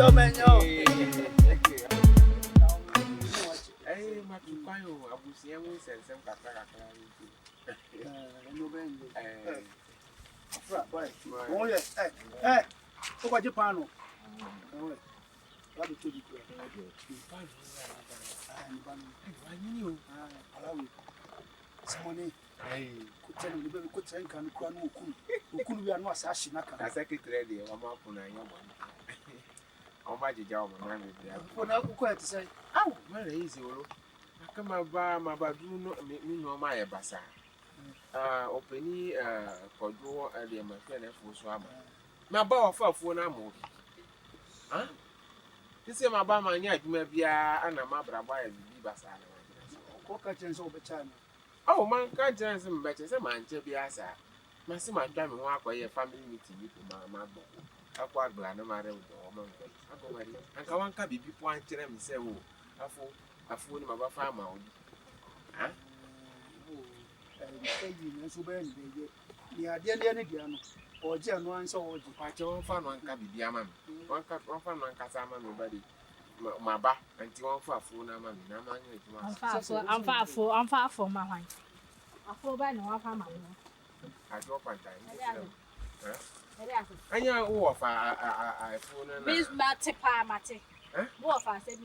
Domenyo. Hey, Matupayo, Abusia, and some Catara. Oh, yes. Hey, over Japan. What to do? I knew. Allow me. Someone, could tell me the good tank and who could be a no assassin. I secretary, I'm up on a young one. How much did you want to quite say? Oh, very easy. I come about my badroom, no, my bassa. Opening Kwadwo earlier, my friend for swam. My bow for 1 hour. Huh? This is my bar, my yard, maybe and a mabra by a bassa. What catches over China? Oh, man, can't chance him better. Some man, Jebiasa. My son, my time walk by a family meeting with my boy. I quite glad no matter what. I go ready. And Kawan can be people and tell them, say, oh, I fool my farmer. Huh? So bad, the idea or Jan one so I found one cabby, Diamond. One cut off on Nkansah, nobody. My back until one for phone. I'm far from my wife. I feel by no one. I drop on time. I know of I phone. Miss Matipa Mate. What I said,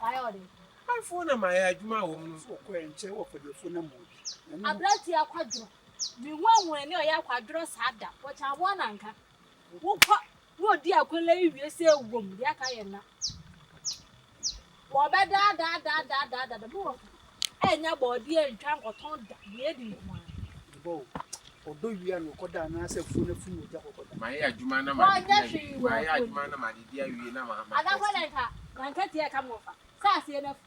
I ordered. I phone my Adwoa so quench for the phone. I bless you, Kwadwo. Me one when you are Kwadwo sada. What I want, Anka. What dear Kule, you say, woman, dear Kayana. What better, da, the book. And your body and trunk or tongue, lady one. Although you are no KODA, and I say, full of food. My Adwoa, my Adwoa, my dear, you know, I don't want to come over. Sassy enough.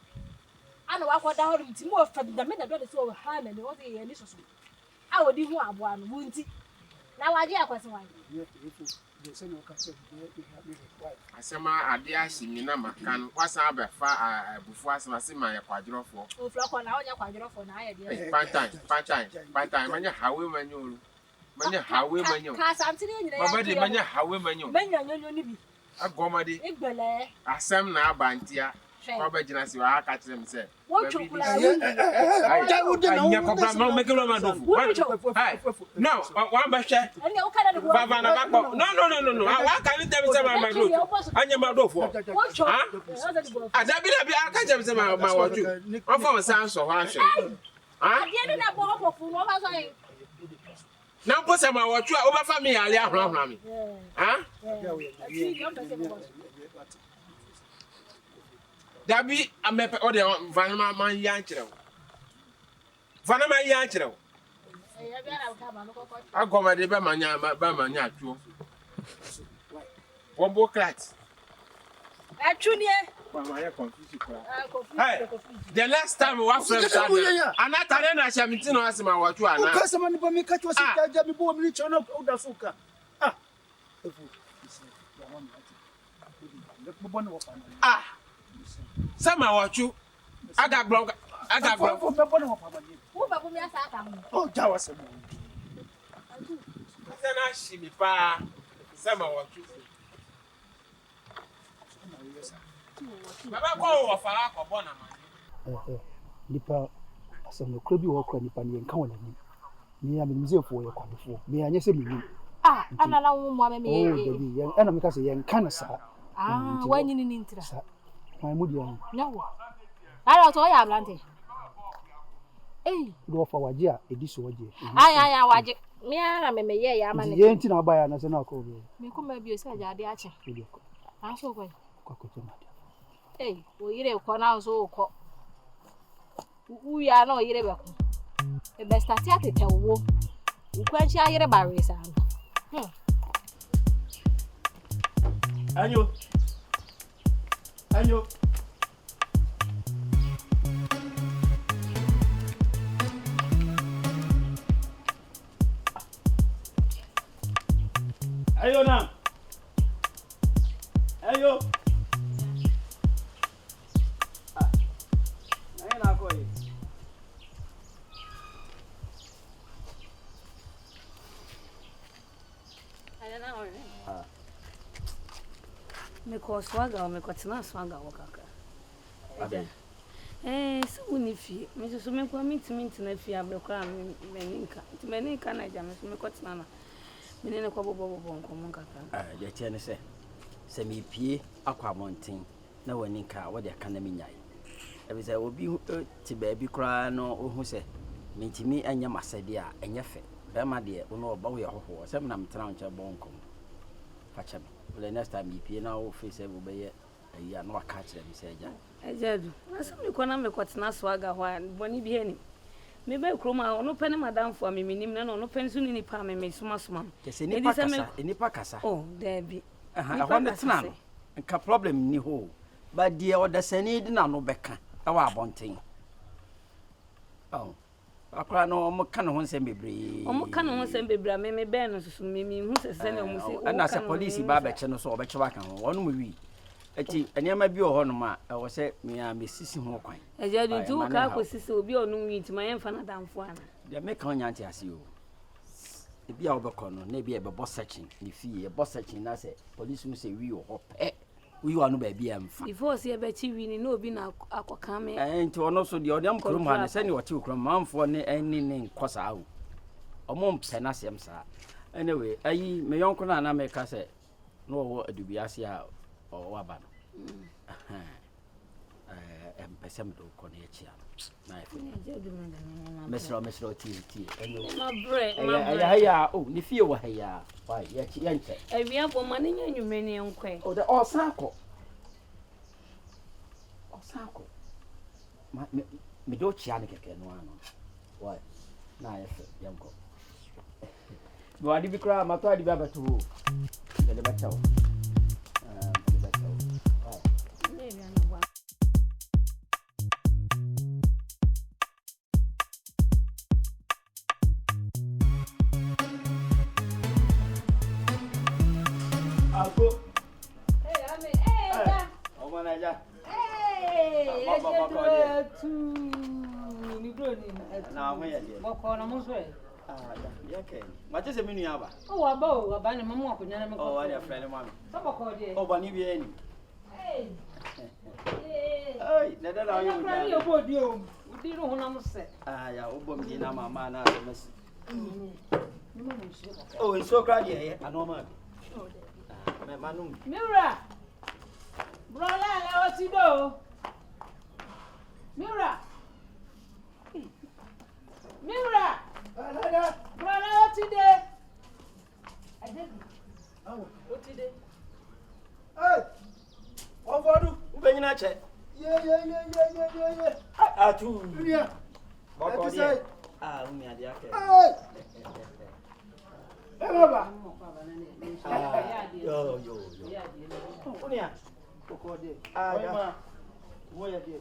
I know what down to more from the minute that is so hard and what the initial. I would do one woundy. Now I dare question why. I say my idea, she mean, can what's up before I see my Kwadwo for. Oh, flock on our Kwadwo for an idea. Pantah, when you how women you. When you how women you. My body, when you how women you. A gomedy. I sam now, Bantia. Robert Genasi, I catch them say. What you no, one basher. No. Why can't you tell me some of my group? I am my door for. I catch them some of my watch. I'm from a sound so harsh. Now put some of what you are over for me. I'll have me. Huh? Dabi amepe ode vanama man yanchero. Vanama yanchero. Agoma de ba manya atu. Wombo clat. Atunie. Mama ya confuse kwa. Hey, the last time we were friends anata na shamiti no asema watu ana. Ukasema ni bomi kati wasikaja bibo mlichona udafuka. Ah. Sama wachu aga blog who ba bumi asa aka mu oh jawa se mu sana shimi pa sama wachu baba ko wo fara ko bona ma nipa asem kro bi wo kro nipa ne nka wona ni ya me mzefo ye kwadefo me anya se me anala wo mo ame me oh baby yen ana me ka se yen kana sa wanyini ni ntira my moody on. No. I don't know ya blante. Eh, do for wajia ediso waje. Aya waje. Me ara me ye ya ma ne. Ye nti na ba ya na se na ko bi. Me ko ma bi o se aja ade ache. Ah so ko. Ko to ma. Eh, o yire ko na so ko. U ya na o yire be ko. E be start ya tete wo. U kwanchi ayire ba re sa. Anyo. Ayo. Ayo na. Ayo. Na ko yi. Ayo na ore. me ko swaga me ko tena swaga wo kaka Abe. So woni fie me so me ko meet na fie abekwa me ninka ti me ninka Naija me so me ko tena na me ne ko bobo nkomo kaka Ya tie ne se me pie akwa monten na wani ka wo de aka na me nyai e be se obi ti ba bi kra no ohu se mentimi anya masade a enye fe be ma de ono oba wo ye hoho se me na metena nche bonkom fa cha me the next time me pie na wo face e bo be ye ya no aka kire me se Agya Ajadu aso me ko na me ko tena swaga ho boni bi ani me be kroma ono pani madam fo me minim na ono pani so ni nipa me suma ke se nipa kasa oh there be aha ne tena no nka problem ni ho ba die odasani di na no beka e wa abonten oh akra no mo ka no ho nsem bebre omo ka no ho nsem bebre me be no susu me hu se na omo se na se police ba be che no so obeche ba kan ho wono mo wi ati aniama bi o ho no ma e wo se me a mesisi ho kwan Ajadu tu ka ko sisi obi onu wi ntima ye mfa na damfo ana de me kan nya nti ase o e bi a obekọ no na bi e be boss searching ni fie e boss searching na se police mu se wi o ho pe wi wa no ba bi am fa before se e be chi wi ni na obi na akoka me nti ono so de odam Nkrumah ne se ni wote Nkrumah manfo ne eni ne nkosa awu omo mpe na sem sa anyway ayi me yonko na me ka se no wo adubi ase a o aba no empesem do ko ne chia na efe mesro ti ma bre ya o ni fie wa ya wa ya chi yanche ewia bo ma ne nya nwume ne nkwe o de Osaa ko me do chia ne keke no ano wa na efe yanko do adi bi kra ma to adi bi abatu ho de beta o What is a mini aba? Oh, abo, abani mamu akunya na me ko. Oh, I friend mama. So ko de. Oh, bani bi eni. Hey. Ai, na da la yo. Na yo bo di o. Di ro ho na mo se. Ya, obo mi na mama na so mesi. Oh, so cry here, anoma. Oh, me manu. Mira. Bruwaah la o ti do. Mira. Mira. Bruwaah o ti de. Oh, o ti de. Hey. O vodu, u be nyina che. Ye. Atuu. Yeah. Boko dia. Umi adi ake. Baba. Yo. Unia. Boko de. Ya. Moya de.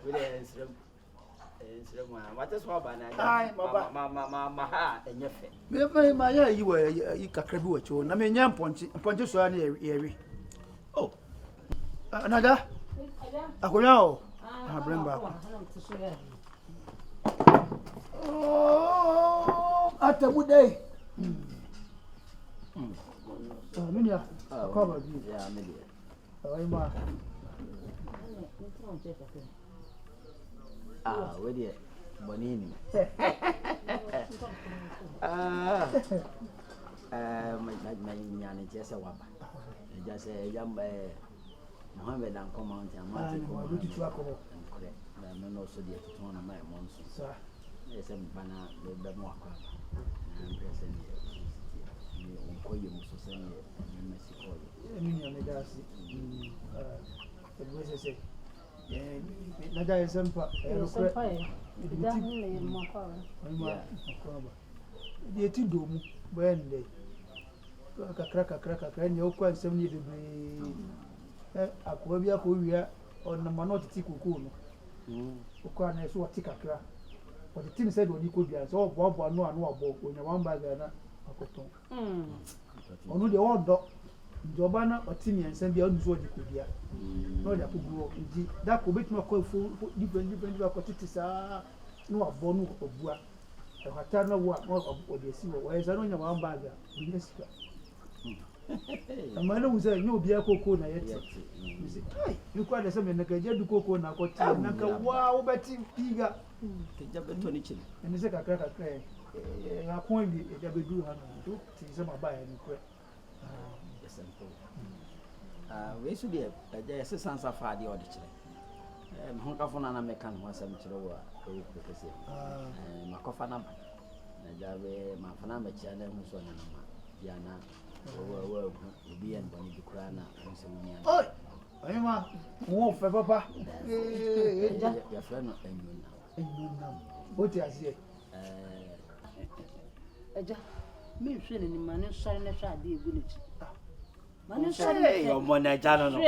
Wele nsrem ma wate so ba na Ai, baba. Ma ha enyefe. Me ma ya yi wa yi kakra bi wa cho na me nya mponche so na yewi. Oh. Naija. Akonya o. Bremba. Oh, atamu dai. Minia. Ko ba bi. Ya mede. Ai ma. Wede bonini. Ma nyane jese waba. Jese yamba Mohammed and comment and Martin ko bi tu akobo. Na me no so de tutu na mai monso. Sa. Yes bana be mo akwa. Na pese ni ko yemu so se ni Mexico. Minia me da si. Se Naija esempa Sempa e. Da hu le mo kwa. Di eti domu bende. Kakra nya okwa nsem ni bebre. Akwa bi akwa wia on ma not ti kuku no. Okwa na so ti kakra. But the team said oni ko bia so bo anu abo onya one bag na akoton. Onu de odo Joba na otimi ensem bia odu so di ko bia. No ya kubuo nji da ko betuma ko fu different ko titisa no abo no obua. E hata na wo o de si wo e za no nya one bag a bi nesika. Amana who say you be a cocoa na yet. You quite the same nakaje du cocoa na koti naka wow beti piga. Kejabeto ni chile. And is a crack a point the bedu han do some buy and quit. We should be a sense of far the audition. Honkafona na mekan ho asem kire wo a pese makofa na Naija ma fana ma chia na hu so na ma ya na wo obi en boni bi kura na hu se mu ya oi ayima wo fe papa ya fra no enunam oti asie Agya me hwe ne ma ne sɔre na hwe ade egu ne chi ma ne sɔre yo mo Naija no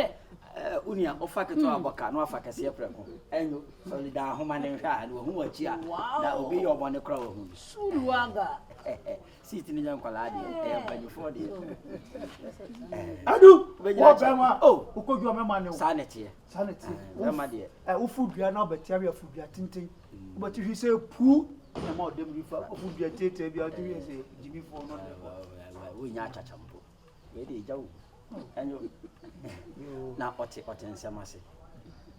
unia ofa keto aboka no afa kase preko enyo solida homa ne hwa na hu wachi a na obi yo mo ne kra wo hu Suruaga sit ni jan kwala de banyefo de adu wo bema ukoju me ma ne sanete bema de ufudua na obetia be afudua tintin obeti hwi se pu na ma odem rifa ofudua tete bia adu ye se jimifo no wo nya chachampo we de jawu enyo na ote nsemase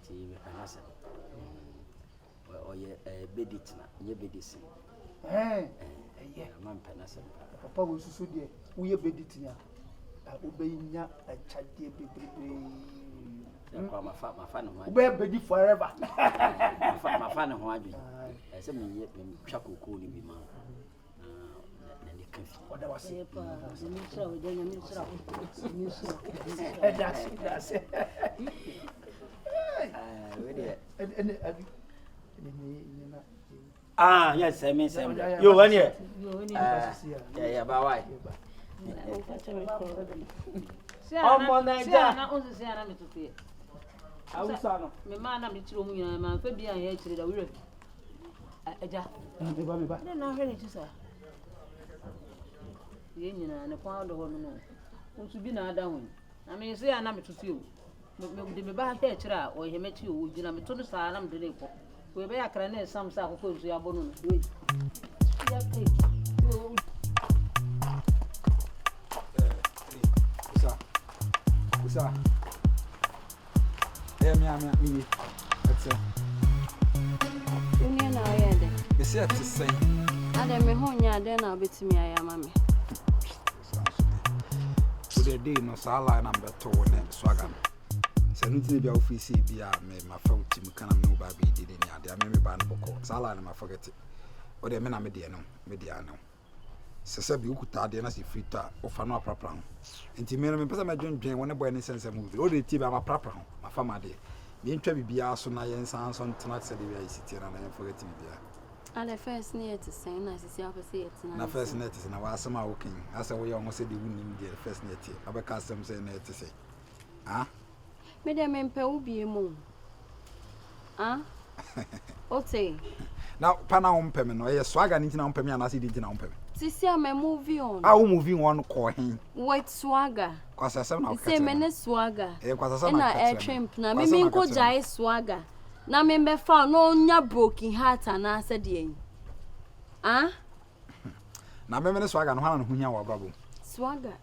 ti we kanase oye bedit na ye bedisi man penase papa wo susu de wo ye bedit nya obenya achade bebrebe kwa mafa no ho be bedi forever mafa no ho adwe ese me ye twa kokoo ni bi ma Oda wasi. Yes, same. You one here? Yeah, but why? Naija. Me ma na me tiro mu nyina ma fa bia ya kire da wure. Agya. Na na hwe ne tisa. Ye nyina ne kwa do ho no. Nsu bi na ada ho. Na me se ya na me tutu o. Me de me ba ha kire a o heme ti o gina me to no sa na me de le ko. We be yakra na sam sa akoko nsu ya bo no. Ya kai. Osaa. Me. That's it. Unia na oyede. Me say to say. Ade me ho nya ade na obetimi ayama me. The day no sala na beto ne swaga. Se nti bia office bia me ma fa utim kana me ba bi di ni ade me ba no boko. Sala na ma forget. O de me na me de no, me de ano. Se bi ukuta ade na se frita o fa no aprapra ho. Nti me no me pesa ma dwendwen woni boy ni sense movie. O de ti ba ma aprapra ho. Ma fa ma de. Me ntwa bibia so na yensan so ntena se de bia isiti na na forget bibia. Ale first near to say na sisi abese yetina. Na first net is na wa asema working. Asa we almost say the winning the first net. Abeka asem say net say. Ah? Me dem empe ubi mu. Ah? Ote. Now pana umpe me no ye swaga nti na umpe me anase di nti na umpe me. Sisi am movie on. Ah we moving on ko hin. Wait swagger. Kwasa asem na Say me ne swagger. Kwasa asem na. Na air trimp na me nko jai swagger. Na me be fa no nya broken heart na ase de en. Ah? Na me ne swagger no hana no hunya wa brabo. Swagger.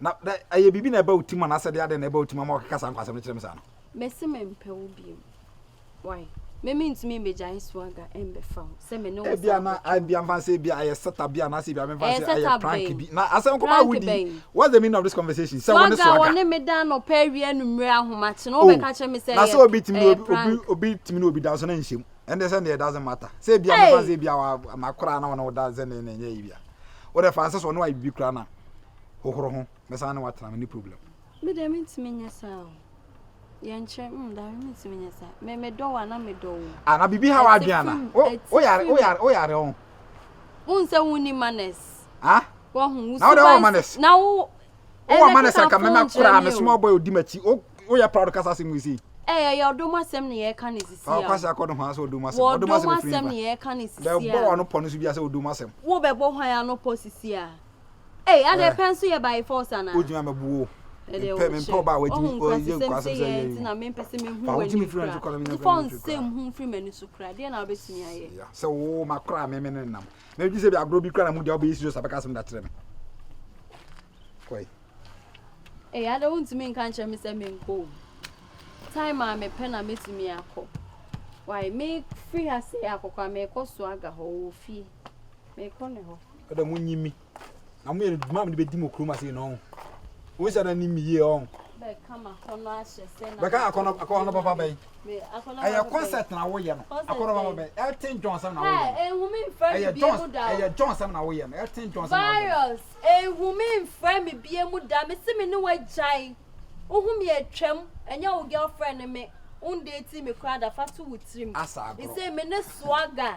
Na aye bibi na ba utima na ase de ade na ba utima ma okeka nkwasem ne kirem sa no. Me se me mpe obi. Why? Me mean to me be jai swagger en be fa. Se me no. E bia na ai bia mfa se bia aye seta bia na se bia me mfa se aye prank bi. Na asem ko ba wudi. What's the meaning of this conversation? Say one swagger. Swagger woni me dan no pa wi anumre ahomache no be ka che me say. Na so obi timi no obi da so na nhyem. And they say it doesn't matter. Say bia mfa se bia makora na wona da ze na nya yi bia. Wo de fa se so no ai bi kra na. Hohoro ho. Me sa na watana me ni problem. Me de me ntimi nya sa. Yanche da me ntimi nya sa. Me do wa na me do. Na bibi ha wa bia na. O yare on. Unse wuni manes. Ah? Wo hu. Na wo manes. Na wo o manes ka me kra me small boy odi machi. O ya proud kasa se mu si. Ya do masem ne ye ka ne sisi ya. Kwasa akodo ho ase odu masem. Odu masem ne ye ka ne sisi ya. The boy no ponu so bia se odu masem. Wo be bo hwan ya no po sisi ya. Ade penso ye by force ana. Ojuma mabuo. Me po ba wadi o ye kwasa se ye. Na me pese me hu wani. The phone same hu free menu so kra. De na obetumi aye. Yeah. So wo makra me nam. Me bi se bi agro bi kra na mu dia obe isi so sabeka sem da tere me. Koi. I don't want to mean can't me say me go. Time I me pen a meet me ako. Why make free as say ako kwa me ko swaga ho fi. Me ko ne ho. Oda munyimi. Na mo ye mam de be di mo kroma say no. Wo say na ni mi ye on. Be kama kono ahye say na. Be ka akono papa be. Me akono. Aya concert na wo ye no. Akono papa be. Elton John sam na wo ye. Eh, woman friend be mu da. Aya John sam na wo ye. Elton John sam na wo ye. Virus. Woman friend me be mu da. Me se me ne wa jai. Ohum ye twam. Enya wo girlfriend me. Date me crowd fatu with him. He say me ne swagger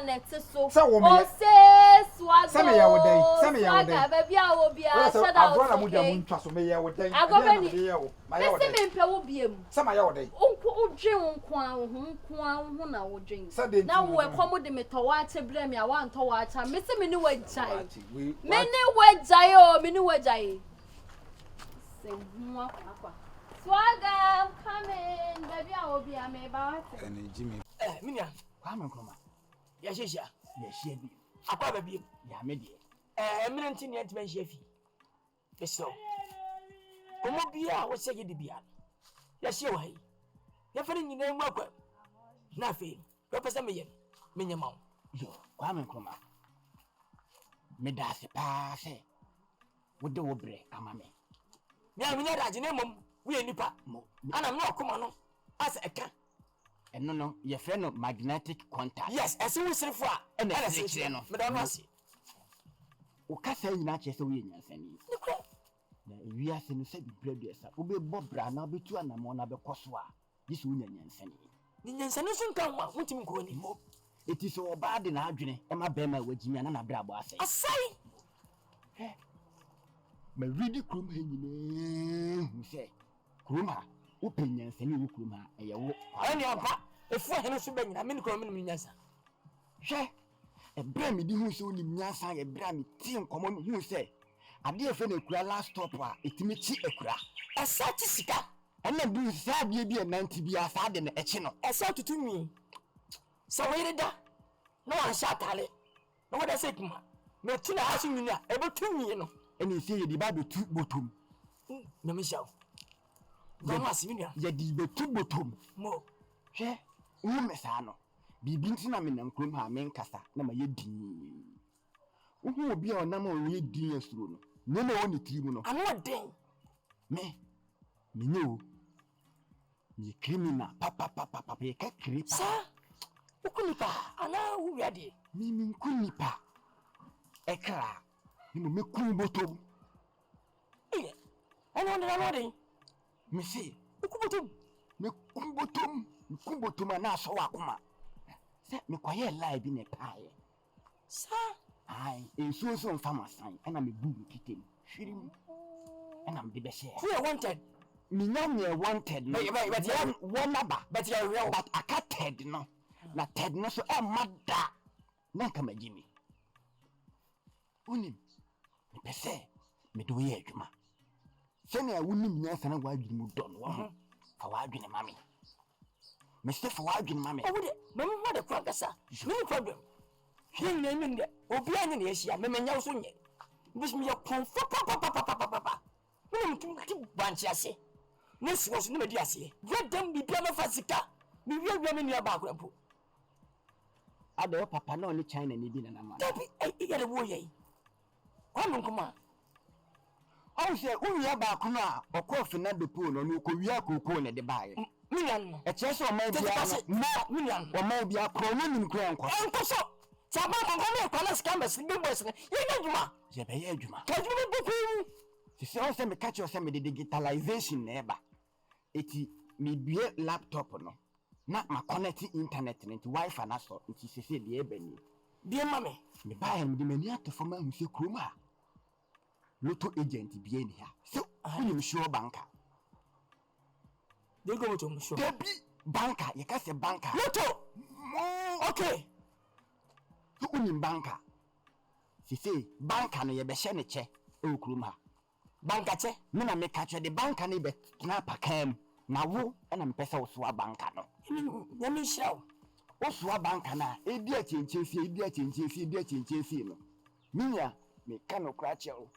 net so. Oh say swagger. Some ya wo dey. Some ya wo dey. Swagger baby a wo bia shut out. Abrona mu da mu ntwa so me ya wo dey. Agobani. Me say me mpe wo bia mu. Some ya wo dey. Unko udwen nko an na wo dwen. Na wo ekomo de me to wa che bre me a wa nto wa cha. Me say me ne wa jai. Me ne wa jai o me ne wa jai. Say hu akwa. Swagger, come in, baby. I will be a me about it. And Jimmy. Minya, Kwame Nkrumah. Yes, yes, yes. Yes, she be. Apa baby. Ya me die. Eminenti ni enti shefi. Beso. Komo bia wo se yedi bia. Ya she wa yi. Ya fere nyina mu akwa. Na fe. Wo pesa me yem. Me nyama. Yo, Kwame Nkrumah. Me da se pa se. Wo de wo bre ama me. Nya me nya da jine mom. We nipa mo ana me okoma no as eka eno no ye frɛ no magnetic contact. Yes, ese wo sirfo a na se no me da no ase wo ka sa nyina che se wo nyansani na wi ase no se bibra duesa wo be bobra na betu anamo na be koso a yesu nya nyansani ni nyansani so nka ho mutimi ko ni mo eti so oba de na adwene e ma be ma wagimi ana na bra bo asai ma ridi krum henyine hu se Nkrumah, opinion send you Nkrumah, and you any ampa, if I had so many, I mean, come in Nyansa. She a brammy who so in Nyansa, a brammy team common who say, I dear friend of Kra last stopper, it me cheap a cra. A satisika, and then do sad ye be a 90 be a sad in a channel. A sad to me. So where did that? No one shot Ali. No what I said, no Tina asking me, able to me, and you say the Bible two bottom. No, Michelle. Mama similia ya di betu botom mo hwe wo mesa no bibi ntina me nankrom ha me Nkansah na ma yedi wo hu obi a onam o yedi asuro no ne na woni tirimu no ano den me nyo ni criminal papa ye ka kripa sa ukunipa ana wo wiade mi nkunipa ekra ni mo mekun botom ano den me say kumbotum na so wakoma se me kwaye live bi ne paaye sa ai enso so mfama san na me bu kitem hwirim na me de be share who wanted me nyame wanted no but one number but you real but akated no na ted no so e mada na kama jimi unim me pese me do ye adwuma sene wonim nyasa na wadwene mu don wo fa wadwene mami mr fa wadwene mami o de mama ho de kwa kasa no problem hin na min de obi anye na yehia mama nya so nye bis me konfo papa mama tum ki banchi ase na siwo so na medi ase yedam bibia na fasika mi wiawia me nia ba akrampo ade papa na oni China ni bi na mama tabi ya de wo ye Kwame Nkrumah I say, we are back now, or coffee not the pool, or no Korea cocoa at the buy. Million, a chest or maybe million, or maybe a cronin in crown. Uncle so, Sabah, Colors Campus, the boys, Yajuma, Jabajuma. Can you be the source and catch yourself with the digitalization never? It may be a laptop or no, not my connecting internet and Wi Fi and so it is the ebony. Dear mammy, the buy him the maniac for man who say Nkrumah. Lotto agent be in here. So I'm sure banker. They go to sure. They be banker. You can say banker. Lotto. Okay. Who in banker? She say banker no ye be share ne che. O Nkrumah. Banker che. Me na me catch the banker ne be na pakam. Na wo na me pesa wo so banker no. Ya me show. Wo so banker na e di achenchefie no. Minya me ka no kra che o.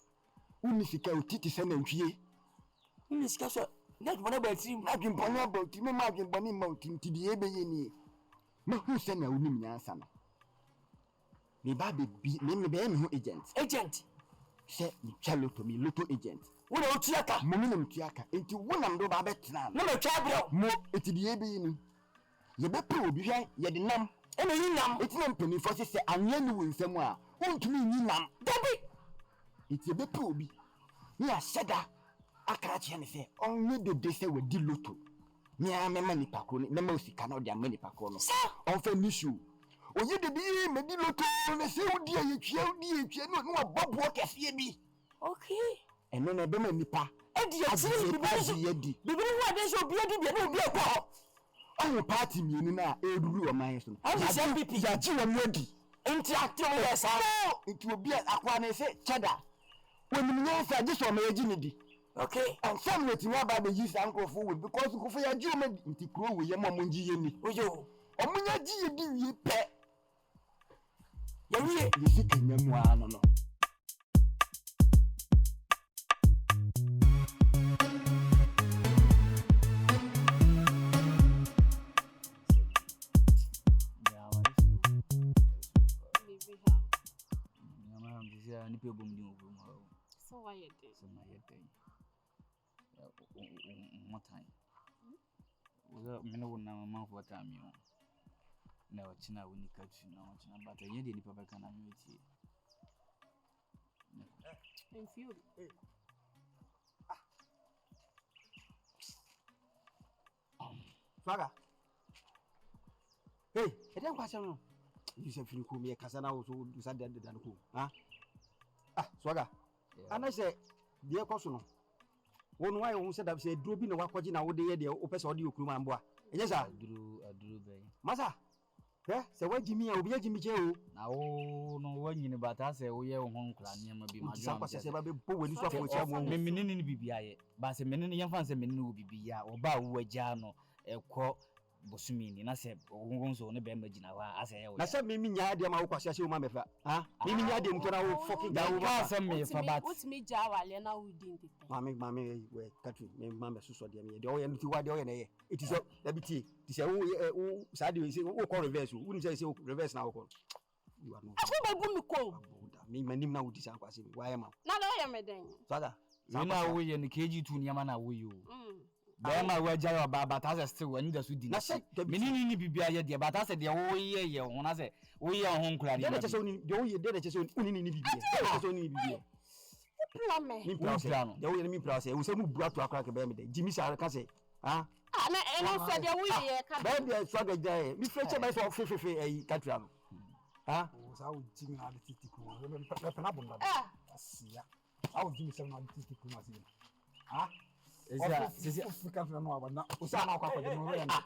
Unisika utiti sana ntwie. Unisika so that one about him adwin boni about me ma adwin boni mountain ti bi ebe ye ni. Ma hu se na unim nyansa no. Me ba be me be me ho agent. Se mi chalo to me lotto agent. Wo na otuaka mo me mtuaka enti wo nam do ba betena. Na ma twa bro mo eti bi ebe ye ni. Ye be pro obi hwan ye de nam. E na yin nam eti na mpani fo se anye ni wo nsam a wontumi yin nam. Dabi eti be pro obi. Ni aseda akrache ne se onye de se we di lotto. Ni amema ni pakro ni ma osika na odi amani pakro no. On fa nishu. Oye de bi me di lotto ne se odi ayetwe no abobo kese bi. Okay. Eno na be ma nipa. Edi atiri bi bi wa de so bi odi bi na obi ekọ. Ayo party mienu na eduru o man so. Ya MVP ya ji wo modi. Enti ati o we sa. Enti obi akwa na se cheda. When you say this one may di. Okay. And some with you about the use uncle for because you for your German into grow with your mamunji yeni. Oyo. Omunya ji di ye pe. Ye you see kenya no. So why you did? So my day. What time? Well, me no na mama for time you. Na wachina we nika tu na wachina but ye dey nipa beka na nweti. In few. Swaga. Hey, e dem kwase no. You say feel ko me kasa na wo so do sa dan ko. Ha? Swaga. Ana se de koso no. Wonu why won se da se duro bi na wakoji na wo de ye de o pese o de okuru man boa. Enye sa aduru be. Masa. Se wajimi ya obi ajimi che o. Na wo no wanyini bata se wo ye wo ho nkura niam bi ma dwa. Se ba be bo wani so afo che mo. Me menini bibia ye. Ba se menini yemfa se menini wo bibia. Oba wo agya no ekọ bosumini na se won so ne be magina wa ase ye wo. Na se me nya de ma wo kwase ase wo ma mefa. Ha? Me nya de mto na wo fucking da wo ba se me fa bat. What me ja wale na wo din tete. Mami we country me mama so de me de o ye nti wa de o ye na ye. It is that be ti say wo sa de we say wo call reverse wo ni say reverse na wo call. You are not. Afu ba bu mi ko. Me manim na wo di san kwase me wa ye ma. Na do ye me den. Sada. Me na wo ye ni KG2 niam na wo yo. Ba ma wa jara ba ta still wani da su di. Na se menini bibia ye de ba ta se de wo ye ho na se wo ye ho nkura ni. De che so ni de wo ye de che so uni ni bibia. De che so ni bibia. Plan me. Mi plan se. De wo ye mi plan se. Wo se mu bua to akra ke be me de. Jimi sa ka se. Ha? Na eno so de wo ye ka. Ba de swaga jae. Mi freche ba so fefe ai katra no. Ha? O sa o jimi na de titi ko. Me na bunda. Asia. Awo jimi se na de titi ko na se. Ha? Esa Africa no abana. Osaa na akwa de no we na.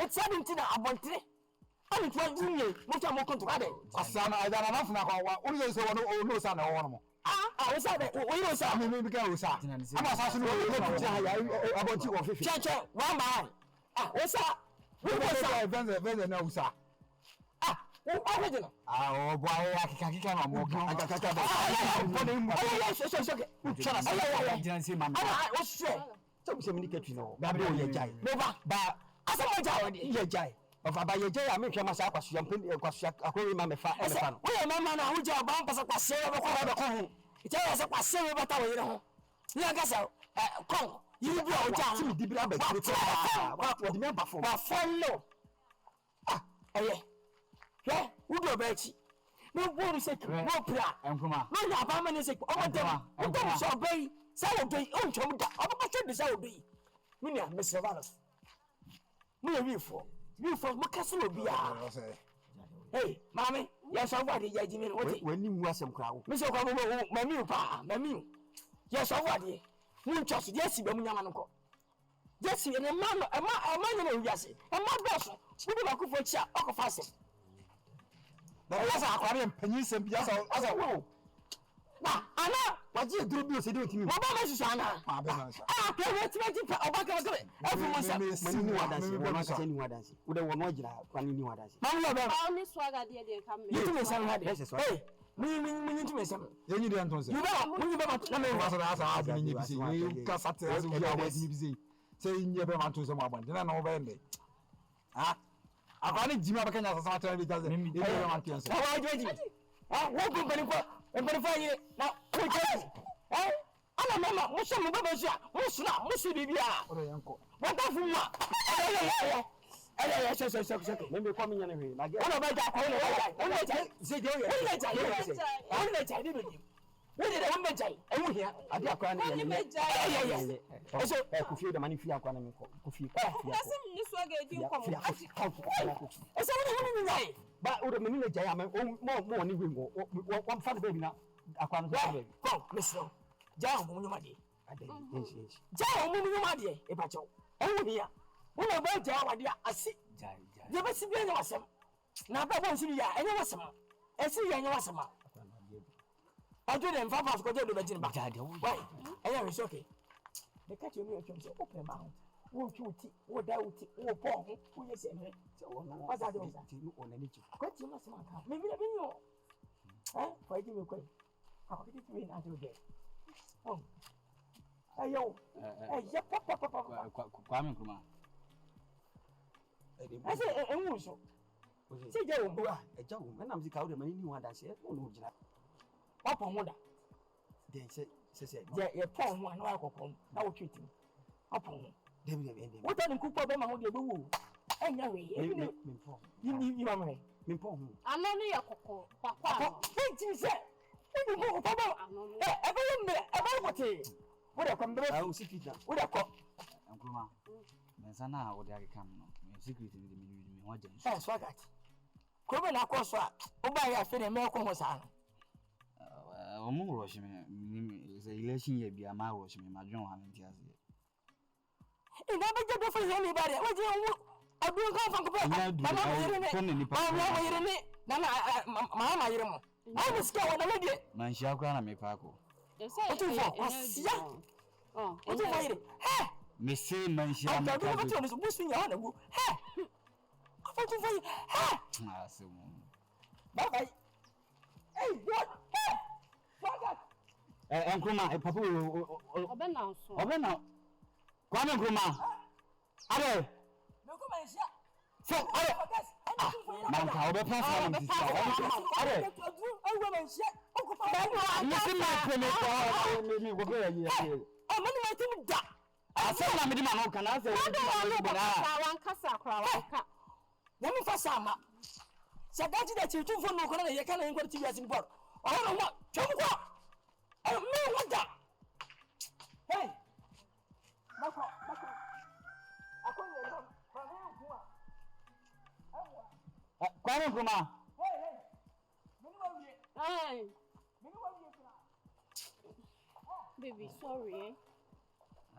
It's 17 abontre. Ani twa dunye, mo twa mo kontra de. Asana adana na funa kwa. Uri so wono no sa na wono mo. Osaa de, o yo sa me bi ka Osaa. Ama sa so no no abonti wo fefe. Cheche, one man. Osaa. We go say Venza na Osaa. O we de no. O bo aye akika na mo ka. Akaka ba. So. Chana sa. Jinsi mama. O se. So se mi ni ketwi no. Ba o ye jai. No ba. Asama jawo de. Ye jai. Of abaye jai am hwe masa akwaso kwasua akori ma mefa e mefa no. Wo mama na ho ja ba mpasa kwase be ko ba ko ho. Ite ya se kwase be bata wo yire ho. Ni aga sa kon. Yiri bi o ja. Ti mi dibira ba kire ko. Wa di member form. Ba follow. Aye. Hwe udo ba chi. No bori se no pra. Nkrumah. No ya ba mane se o mo dem. O dem so bai. Sa wo doi o ntwom da. O ba so de sa wo doi. Mi ni am se valos. Mi e wi fo. You for Macasino Bia. Hey, Mammy, yes, I want it. When you was some crowd, Mr. Kwame, my new pa, my new. Yes, I want it. You trust, yes, you don't know. Just in a man of Yassi, and my boss, speaking of Kufa, of Fassi. That's a Korean penis and yes, as a wall. Now, Anna, what you do to do to me? What about Susanna? I can't wait to make it about everyone. With a one more, when you knew others. Only swagger, dear, come. You do some had this. Hey, we need to make some. You need to answer. You say in your man to some one. Then I know when they. Ah, I want to Jimmy Kenya as a because they don't want to answer. What company? And verify it now. Eh? I'm a mama. What's some of us? What's not? What's the Bibia? What the fuck? Maybe coming anyway. What about that? What did I make? I will hear. I did a crown. Also, I could feel the money for your economy. But with a minute, I am more living. One fat baby now. I can't go. Go, Mister John Munumadi. John Munumadi, a pacho. Oh, dear. When I went down, I see. You must be awesome. Now, I won't see ya. I know some. I see you know some. I do them for us go to the Virgin back. Why? I am okay. The catch you open mouth. Won't you tea? What doubt? What pong? Who you say? What's that? You on any chick. Quite you must have. Maybe I know. Eh? Why do you quit? How did you win until there? Oh. Ayo. Hey, papa. Kwame Nkrumah. I say, and also. Say, Bruwaah. A job, when I'm the cow, the money you want to say, oh, no, up on mother. then say, your pong one, I will treat him. Up on them. what are the cook of them? How do you do? I know you are me. I'm only a cocoa. Papa. Thank you, sir. What a come back. I will see Peter. What a cop. Nkrumah. Venza na wo dey come no. Me secret ni me ho agya. Eh, so that. Kwame na akọ so a, oba ya fe na me ko ho sa no. Omo rush me. Say election year bia ma rush me ma dwen wa me ntiase. Ina be je do for him ba de. Wo je wo adun kan fa ko ba. Mama yire ne. Na mama yire mo. I was scared when I read it. Man, she akura me pa ko. What you for? Asia. Oh, what you for? Hey. Me say man she am. I'm going to bush in your hand. Hey. What you for? Hey. Ah, so. Bye bye. Hey, what? Hey. What? Nkrumah, papa Obena so. Obena. Kwame Nkrumah. Ale. No come and share. So, ale. Man, ka obe pass am this. Ale. Me go be here. Oh, money my team da. I say na me di man kan I say. Wan kasa kra wan ka. Na me fa sama. Sagati da chi tu fo no kono ye kana ngor ti yasin bor. Oh no what? Chonko. Oh me what da? Hey. Mako. Akonye ndo. Kwame Nkrumah. Hey. Hey. Baby, sorry, eh?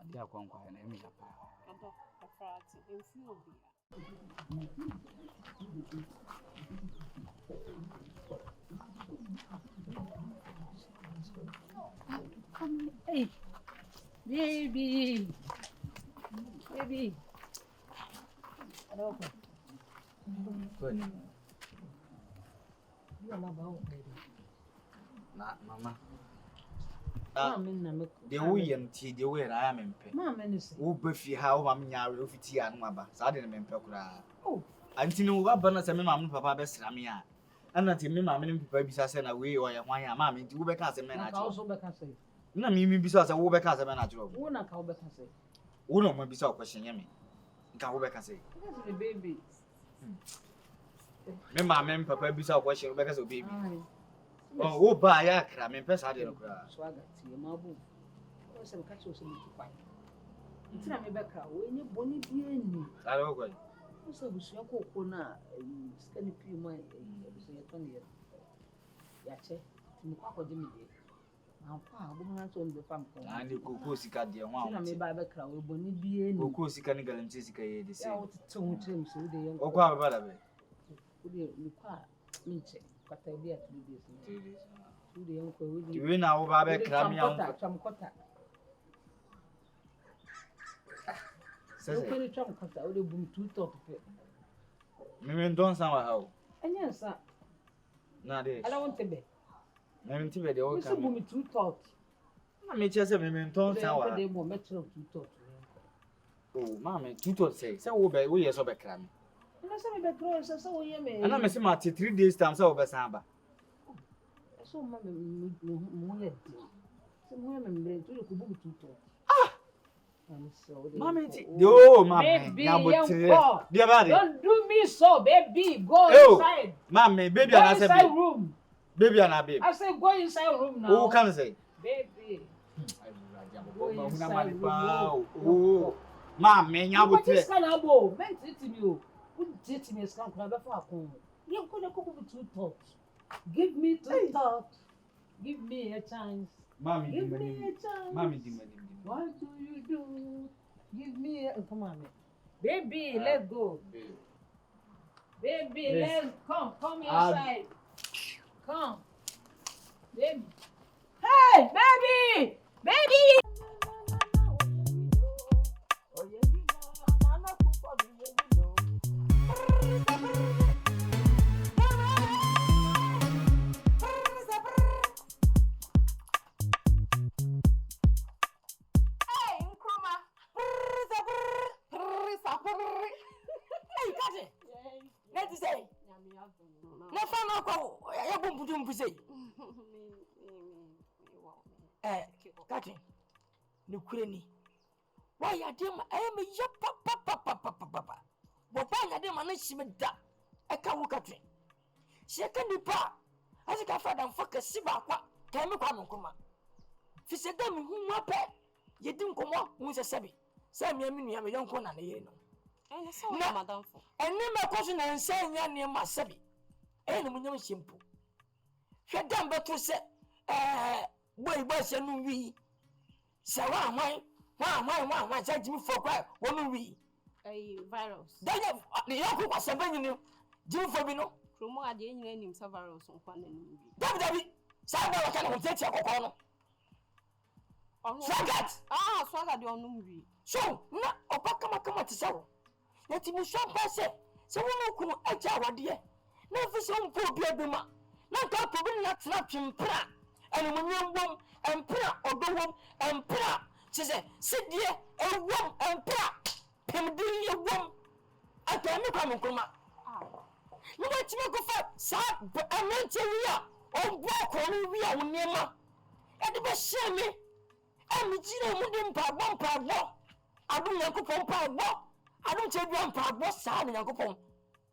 Adi akwankwa na emi apa. Ado, afrati, enfu obi. Hey. Baby. Hello. Good. You are about baby. Mama. The way and the way I am in pay. Mamma, Who buffy how I'm yard of tea and maba, suddenly memper. Oh, Antino, what bonus and mamma, papa best Ramia. And not in me, mamma, baby, I send away or why I'm mammy to back as a man. I also back and say. No, me besides a woe back as a manager. Who not call back and say. Who don't be so question yummy. Can go back and say. Baby. Me mamma, papa, be so question back as a baby. Oh, buy a cram and press. I didn't cry. Swagger, see a marble. Some catches in the fight. It's not me back out when you bonny be in. I don't go. So we shall go on a skinny pea, my 20 years. Yache, Mukako Jimmy. ampa bo na so mbe fam ko na ndi koko sika de ho na me ba be kra we boni bie ni koko sika ni galamti sika ye de se ya o tete ho trem so de yen o kwa baba da be de ni kwa minche kwata bi at bi so 3 days de yen ko we iwe na wo ba be kra mi an cham kota sese ko ni cham kota o de bum tu to pe me don san wa hawo anya sa na de ala won tebe me ntibe de o we ka so bum tu to na me chese me don san wa de mo metro tu to oh mama tuto say wo be wo ye so be kra mi na se me be kra so wo ye me ana me se ma 3 days time say wo be san ba so ma me mo ye di se mo ye me mbre tu ko bum tu to mama ti yo mama ya botre dia ba de don't do me so baby go inside mama baby ana say room baby ana baby I say go inside room now who can say baby oh mama nya botre what is kana bo men treat me o who treat me scan kana be for akon ye ko na ko two thoughts give me two thoughts give me a chance mama give me a chance mama di mani what do you do? Give me a come on, baby. Let's go, baby. Let's come inside. Come, baby. Hey, baby, baby. Kati ni kureni wa ya dem me ya papa bo pa ya dem na shimeda e ka wo kati she ka nipa asika fa dan faka siba kwa ka me Kwame Nkrumah fi se dem hu mape ye di nkomo hu se sebi se me nua me yonko na ye no so na madam fo enne me ko so na nsa nya ne ma sebi e ne munyam shimpu hwe dem beto se boy se no wi se wa se jimi fo kwa wonu wi virus danye ne yoko kwa se banyi jimi fo bi no promo ade nyina nim sa virus nkwa na nim wi dabi sa ba wa kana hotetia kokko no swagat swagat de onum wi so na opaka kama tisawo yati mu so pase se wonu kunu aja wade na fi se mpo bi abema na ka probi na tena pimpra ene munyambom empra odowom empra chese sidie ewom empra pemdi ewom ata me Kwame Nkrumah no wati me go fa sa amante wi a obo ko no wi a wonema e de be hye me ami jira mu de mpa adu Nyankopon mpa adu chedu mpa sa na Nyankopon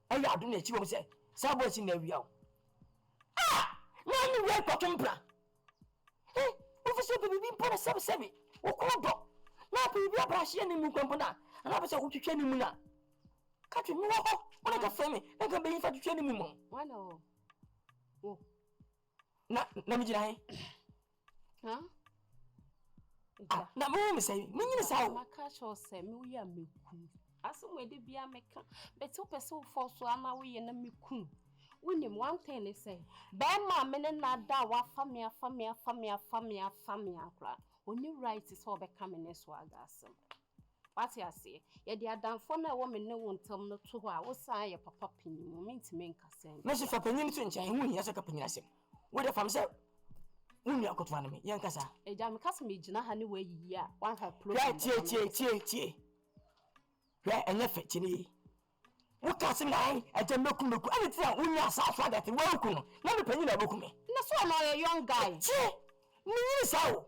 ayi adu na chiwo se sa bo si na wi a no ni we ko tumpra officer bibi mpona sebi okodo na bibi abrahye ni mu kwampo na ana be se wotwetwe ni mu na ka twe mi wo ho ona ka fami na ka be yin fa twetwe ni mu mo wana o na mi jira he na mo mi say mi nyine sa o maka cho se mi wo ya meku aso mo de bia meka beti opese wo fo so ama wo ye na meku wonim one thing they say be ma me na da wa famia kra oni right so be come ne so agasem what you say ye de adanfo na wo me ne wo ntam no to ho a wo san ye papa panyin mo mentime nkasem me se fa panyin to nchen hu hiya se ka panyin asem wo de fam se wonni akoto na me ye nkasa eja me kasa me gina ha ne wa yiyi a wan ha pro tie ya enye fe chini wuka se nai eje meku ani tia unya asafa that we ku no na me panyin na boku me na so na ye young guy tie ni ni sawo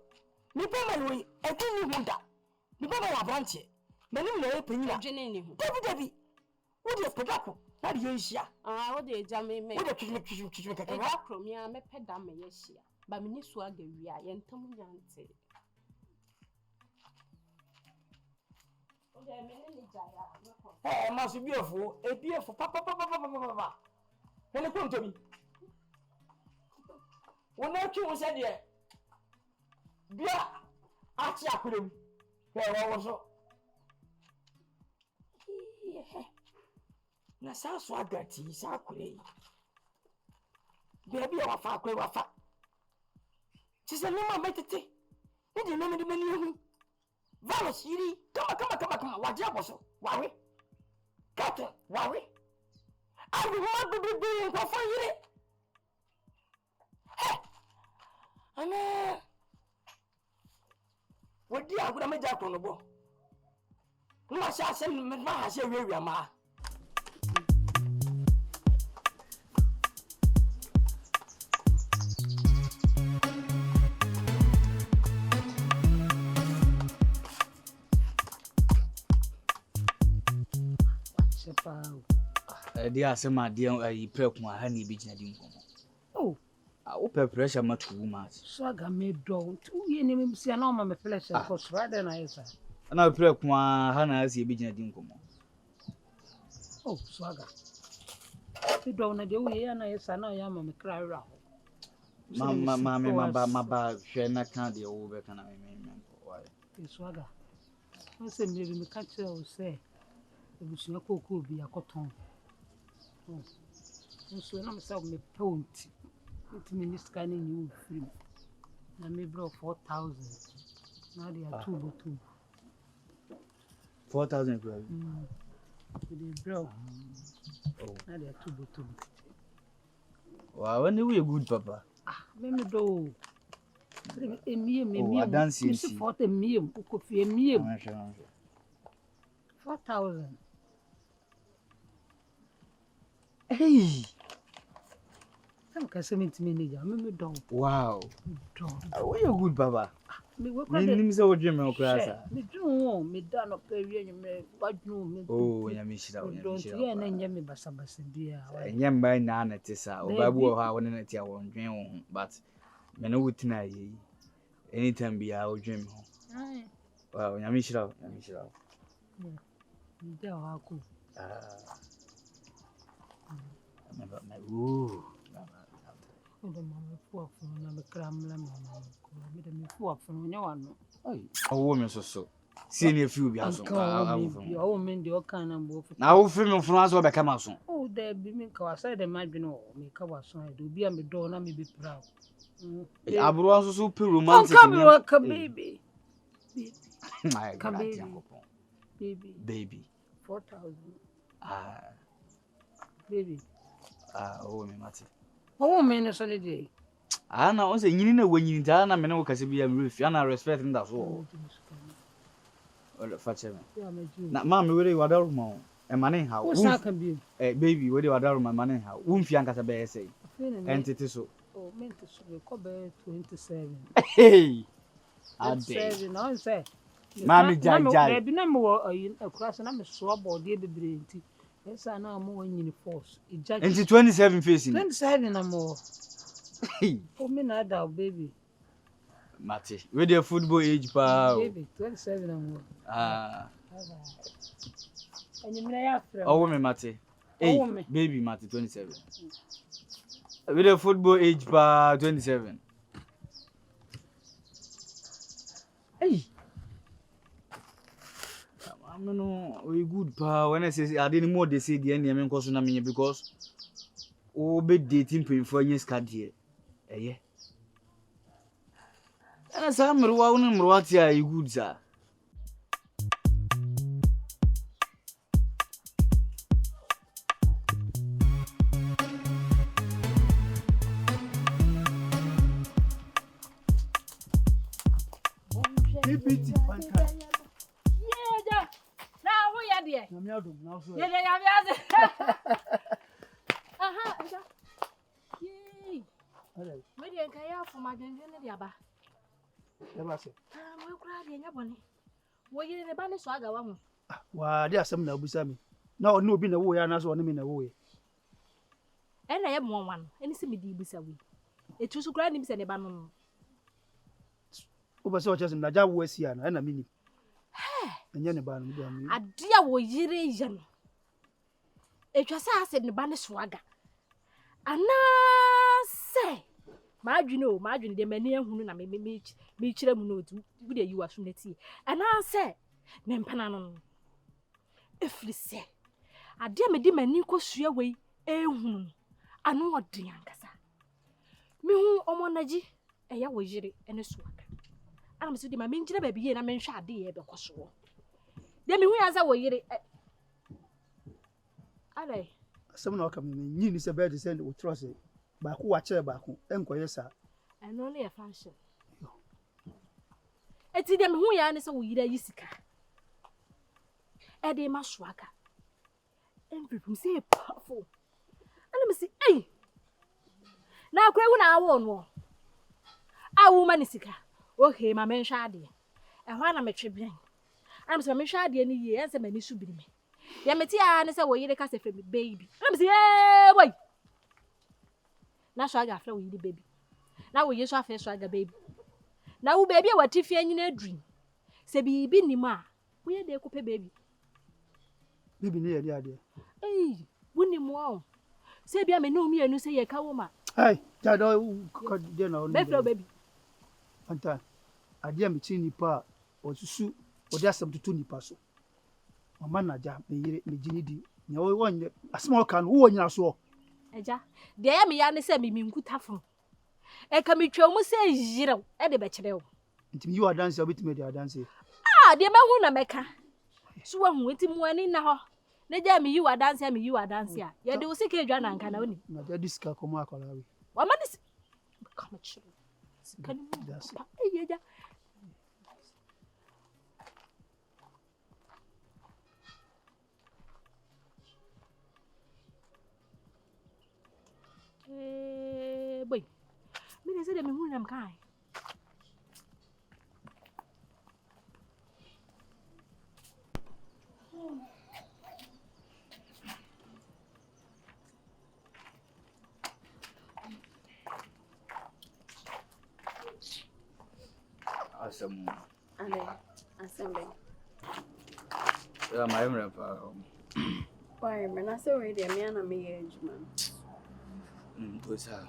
ni pe ma we edini hunda ni pe ma abranche manim na ye panyin edini ni hu dabi wo de pedako na de yehia wo de eja me wo de twitwi kaka eja kromia me peda me yehia ba me ni so aga wi a ye ntam nyante masu biefo papa hele ko ntomi wona twi wo se de Bia achi akurem. Wa so. Na sa so agati sa akure. Baby wafa akure wafa. Chise no ma metete. Ndi no me de mani hu. Valos yiri. Kama waje aboso. Wawe. Kate wawe. Abu ma gudu ko fo yiri. Ana. Wodi agura meja ko no bo. No sha se me ma se wiwa ma. Dia asema dia prep mu ha ni bi gina di nkomo. Oh, o pressure ma too much. So aga me do. Tu ye ni me sia na o ma me pressure ko so rather na yesa. Na prep mu ha na asi bi gina di nkomo. Oh, so aga. Ti do na de wo ye na yesa na ya ma me kra ra ho. Ma ba hwe na kan de wo be kana me. Why? So aga. O se me ka tire o se. Ebusua kokoo bi akoton. So na me say me point. It means scanning you free. Na me bro 4,000. Na they are 2 2. 4,000 bro. They bro. Oh. Na they are 2 2. Wow, when we good papa. Me do. Me. Dance me 40 me. Ko fi me. 4,000. Hey. I'm casting me Naija. Me do. Wow. Do. We you good baba. Me work on the say what dream me class. Me do me done up area me badnu me. Oh, ya me shira. Don't hear na nya me basa bia. Nya mba na na tisa. O babu o ha wona na tia won dwen wo but me no wutina yi. Anytime bia o dream ho. Wow, ya me shira. Me da wa ku. My ooh. Odo mama fu afun na me kramla mama ko me de me fu afun nya wano. Ai, owo me so. See na fi obi aso. O me ndi o kan na mbo fu. Na wo fi me funu aso be ka maso. Oh, there be me ka wasa de madwene o me ka waso e do bi a me do na me be proud. Abro aso so pe romantic. Oh, come baby. My God, baby. 4,000. Baby. Oh, me mate. Oh, me no so dey. Na on say nyini na wanyini ta na me na wo kase bia me refi na respect nda so. Ola fache me. Na ma me we wadaru ma o. E mane ha. Wo sa kan bi. Baby, we dey wadaru ma mane ha. Wo mfi ankasa be say. Entity so. Oh, me to so ko be 27. Hey. 27 no say. Mami jai. Be na me wo akura na me so body bebre nti. Esa na mo wanyini force. Nti 27 facing. 27 na mo. Oh, me na da baby. Mate, we dey football age pa. Baby, 27 na mo. Anyi me ya frem. Oh, me mate. Hey, baby mate 27. We dey football age pa 27. Hey. No, we good pa. When I say I didn't more they say the end me cause na me because o be dating pin for years card here. Yeah. And sa mruwa unu mruwa ti a good sa. EP2 Pantah. Where can you from my Yaba? We cried in your bonnet. Were you in the banner swagger one? Why, there are some now beside me. No, been a way, and as one in a way. And I am one, and it's a bit beside me. It was Grannies and a banner. Over soldiers in Naija was here, and a minute. And Yanaban, a dear boy, Yirian. It was us in the banner swagger. And now say, Madwene de mani ehunu na me kire mu no tu bi de yiwa so neti ana se me mpana no efri se ade me di mani kosua wei ehunu anu ode Nkansah me hu omonaji eya wo yire ene suaka ana me se di ma me ngire ba biye na me nhwa ade ye be koso de me hu ya za wo yire ale asem na okam me nyi ni se be de se wo trust ba ko wa kire ba ko enkoye sa eno na ye fashion eti de me hu ya ne se wo yire yisika e de ma suaka every from say powerful ana me say eh na akwa ewu na awo no awu ma ni sika okay ma men hwa ade e ho na me twebren ana me say me hwa ade ni ye ense mani su biri me ya meti ya ne say wo yire ka se fe me baby ana me say eh boy na so aga fra wo yire baby na wo yeso afa so aga baby na wo baby e wati fie nyina dream se bibi ni ma wo ye de ko pe baby ni ye ade eh woni mo o se bia me no mi enu se ye ka wo ma ai jado ko de na be flow baby Pantah ade me chi nipa o susu o de asem tutu nipa so mama na ja me yire me gini di nya wo wonye asem o kan wo nyina so eja de ya me ya ne se me nkutafo e ka me twa mu se yire e de be kire wo ntimi you dance obitime de dance de me hu na meka so wa hu enti mu ani na ho ne ja me you dance ya ye de wo se ke dwa na nka na oni na de diska komo akola we wa ma dis come chill kan mu ye ja boy me ne se de me hu na mka Assembly. Yeah, my own. Why, man, I saw already a man of me age, man. Osaa,